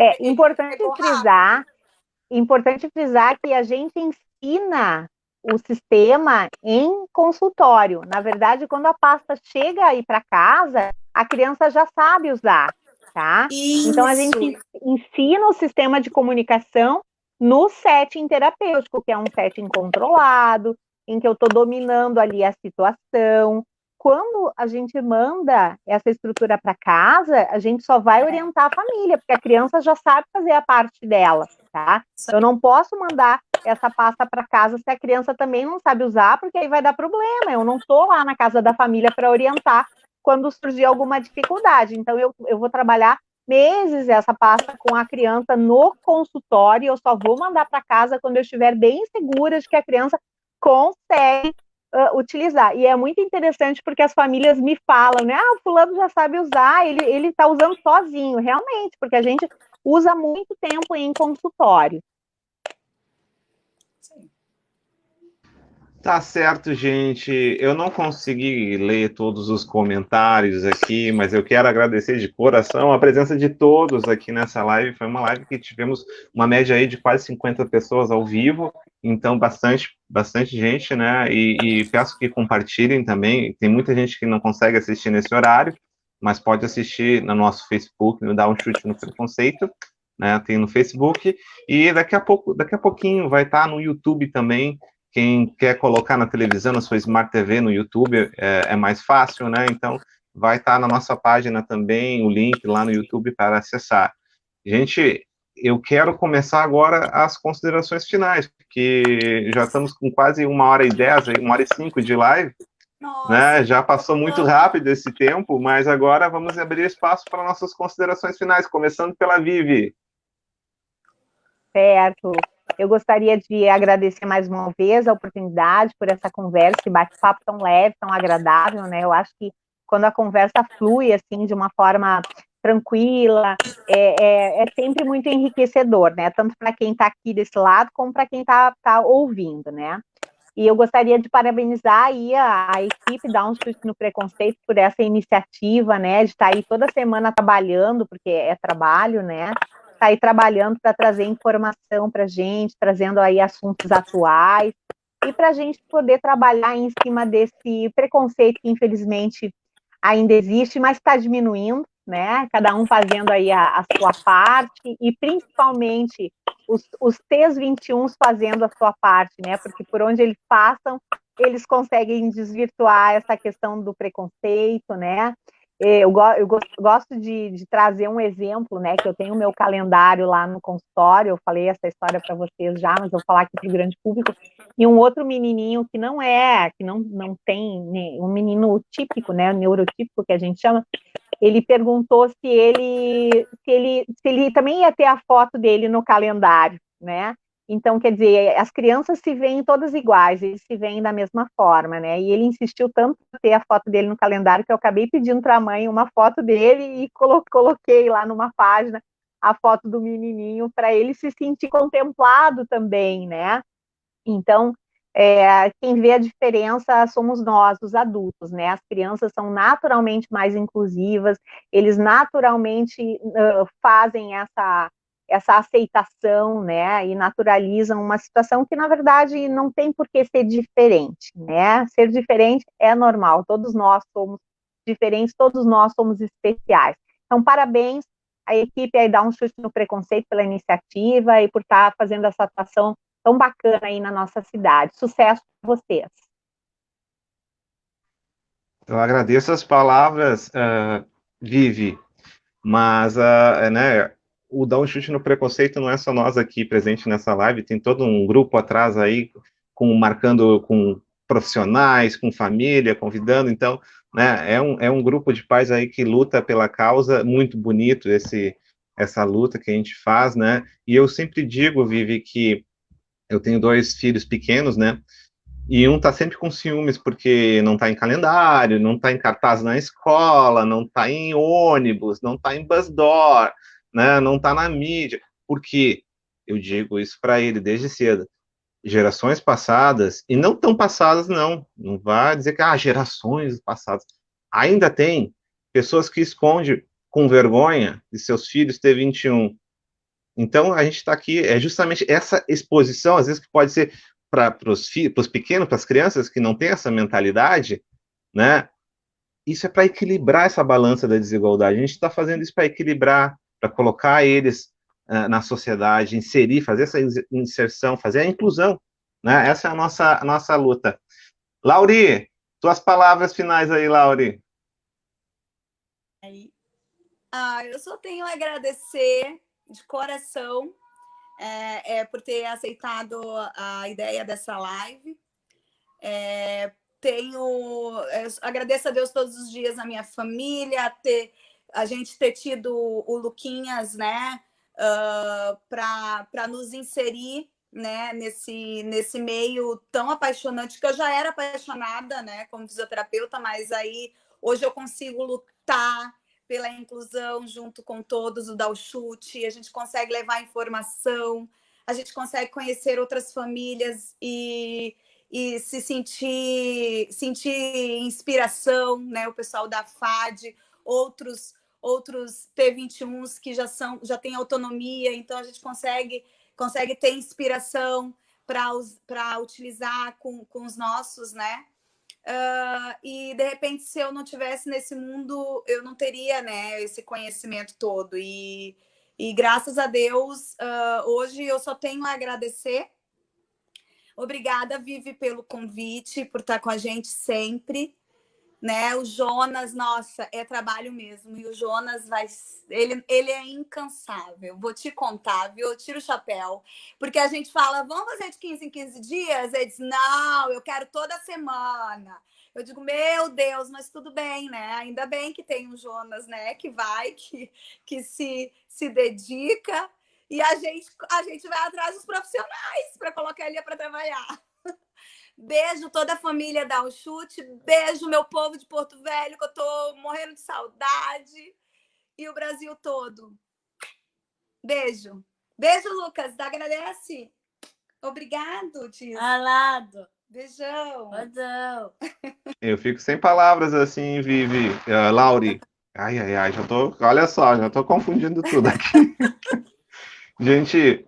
[SPEAKER 2] Importante frisar que a gente ensina o sistema em consultório. Na verdade, quando a pasta chega aí para casa, a criança já sabe usar, tá?
[SPEAKER 3] Isso.
[SPEAKER 2] Então, a gente ensina o sistema de comunicação no setting terapêutico, que é um setting controlado, em que eu estou dominando ali a situação. Quando a gente manda essa estrutura para casa, a gente só vai orientar a família, porque a criança já sabe fazer a parte dela, tá? Eu não posso mandar essa pasta para casa se a criança também não sabe usar, porque aí vai dar problema. Eu não estou lá na casa da família para orientar quando surgir alguma dificuldade. Então, eu vou trabalhar meses essa pasta com a criança no consultório, eu só vou mandar para casa quando eu estiver bem segura de que a criança consegue utilizar. E é muito interessante porque as famílias me falam, né? Ah, o fulano já sabe usar, ele está usando sozinho, realmente, porque a gente usa muito tempo em consultório.
[SPEAKER 3] Sim.
[SPEAKER 1] Tá certo, gente. Eu não consegui ler todos os comentários aqui, mas eu quero agradecer de coração a presença de todos aqui nessa live. Foi uma live que tivemos uma média aí de quase 50 pessoas ao vivo, então bastante gente, né? E peço que compartilhem também. Tem muita gente que não consegue assistir nesse horário, mas pode assistir no nosso Facebook, no Dá um Chute no Preconceito, né? Tem no Facebook, e daqui a pouquinho vai estar no YouTube também. Quem quer colocar na televisão, na sua Smart TV, no YouTube, é mais fácil, né? Então, vai estar na nossa página também o link lá no YouTube para acessar. Gente, eu quero começar agora as considerações finais, porque já estamos com quase 1h10, 1h05 de live,
[SPEAKER 3] Nossa,
[SPEAKER 1] né? Já passou muito rápido esse tempo, mas agora vamos abrir espaço para nossas considerações finais, começando pela Vivi.
[SPEAKER 2] Certo. Eu gostaria de agradecer mais uma vez a oportunidade por essa conversa, esse bate-papo tão leve, tão agradável, né? Eu acho que quando a conversa flui, assim, de uma forma tranquila, é sempre muito enriquecedor, né? Tanto para quem está aqui desse lado, como para quem está ouvindo, né? E eu gostaria de parabenizar aí a equipe Dá um Chute no Preconceito por essa iniciativa, né? De estar aí toda semana trabalhando, porque é trabalho, né? Está aí trabalhando para trazer informação para a gente, trazendo aí assuntos atuais, e para a gente poder trabalhar em cima desse preconceito que, infelizmente, ainda existe, mas está diminuindo, né? Cada um fazendo aí a sua parte, e principalmente os T21 fazendo a sua parte, né? Porque por onde eles passam, eles conseguem desvirtuar essa questão do preconceito, né? Eu gosto de trazer um exemplo, né? Que eu tenho o meu calendário lá no consultório, eu falei essa história para vocês já, mas eu vou falar aqui para o grande público. E um outro menininho que não tem um menino típico, né? Neurotípico que a gente chama, ele perguntou se ele também ia ter a foto dele no calendário, né? Então, quer dizer, as crianças se veem todas iguais, eles se veem da mesma forma, né? E ele insistiu tanto em ter a foto dele no calendário que eu acabei pedindo para a mãe uma foto dele e coloquei lá numa página a foto do menininho para ele se sentir contemplado também, né? Então, quem vê a diferença somos nós, os adultos, né? As crianças são naturalmente mais inclusivas, eles naturalmente fazem essa aceitação, né? E naturalizam uma situação que, na verdade, não tem por que ser diferente, né? Ser diferente é normal, todos nós somos diferentes, todos nós somos especiais. Então, parabéns à equipe aí Dá um Chute no Preconceito pela iniciativa e por estar fazendo essa atuação tão bacana aí na nossa cidade. Sucesso para vocês.
[SPEAKER 1] Eu agradeço as palavras, Vivi, mas né, o Dá um Chute no Preconceito não é só nós aqui presentes nessa live, tem todo um grupo atrás aí, marcando com profissionais, com família, convidando, então, né, é um grupo de pais aí que luta pela causa, muito bonito essa luta que a gente faz, né, e eu sempre digo, Vivi, que eu tenho 2 filhos pequenos, né, e um tá sempre com ciúmes porque não tá em calendário, não tá em cartaz na escola, não tá em ônibus, não tá em bus door, né? Não tá na mídia. Porque eu digo isso para ele desde cedo. Gerações passadas, e não tão passadas, não vai dizer que gerações passadas. Ainda tem pessoas que escondem com vergonha de seus filhos ter 21. Então, a gente está aqui, é justamente essa exposição, às vezes, que pode ser para os pequenos, para as crianças que não têm essa mentalidade, né? Isso é para equilibrar essa balança da desigualdade. A gente está fazendo isso para equilibrar, para colocar eles na sociedade, inserir, fazer essa inserção, fazer a inclusão, né? Essa é a nossa luta. Lauri, tuas palavras finais aí, Lauri.
[SPEAKER 3] Eu só tenho a agradecer de coração por ter aceitado a ideia dessa live, agradeço a Deus todos os dias na minha família, a gente ter tido o Luquinhas, né, para nos inserir, né, nesse meio tão apaixonante, que eu já era apaixonada, né, como fisioterapeuta, mas aí hoje eu consigo lutar pela inclusão junto com todos, o Dar o Chute, a gente consegue levar informação, a gente consegue conhecer outras famílias e se sentir inspiração, né? O pessoal da FAD, outros T21s que já têm autonomia, então a gente consegue ter inspiração para utilizar com os nossos, né? E de repente, se eu não tivesse nesse mundo, eu não teria, né, esse conhecimento todo. E graças a Deus, hoje eu só tenho a agradecer. Obrigada, Vivi, pelo convite, por estar com a gente sempre, né? O Jonas, nossa, é trabalho mesmo. E o Jonas ele é incansável. Vou te contar, viu? Eu tiro o chapéu. Porque a gente fala, vamos fazer de 15 em 15 dias? Ele diz, não, eu quero toda semana. Eu digo, meu Deus, mas tudo bem, né? Ainda bem que tem o Jonas, né? Que se dedica. E a gente vai atrás dos profissionais para colocar ele para trabalhar. Beijo toda a família Dar o Chute. Beijo meu povo de Porto Velho, que eu tô morrendo de saudade. E o Brasil todo. Beijo. Beijo, Lucas. Agradece. Obrigado, Tis.
[SPEAKER 4] Alado.
[SPEAKER 3] Beijão.
[SPEAKER 4] Beijão.
[SPEAKER 1] Eu fico sem palavras assim, Vivi. Lauri. Ai, olha só, já tô confundindo tudo aqui. Gente,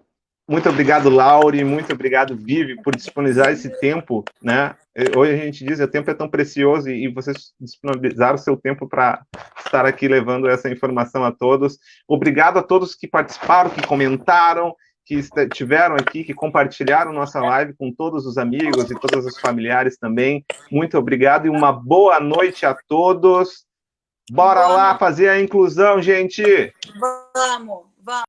[SPEAKER 1] muito obrigado, Lauri, muito obrigado, Vivi, por disponibilizar esse tempo, né? Hoje a gente diz, o tempo é tão precioso e vocês disponibilizaram o seu tempo para estar aqui levando essa informação a todos. Obrigado a todos que participaram, que comentaram, que estiveram aqui, que compartilharam nossa live com todos os amigos e todos os familiares também. Muito obrigado e uma boa noite a todos. Bora lá fazer a inclusão, gente!
[SPEAKER 3] Vamos!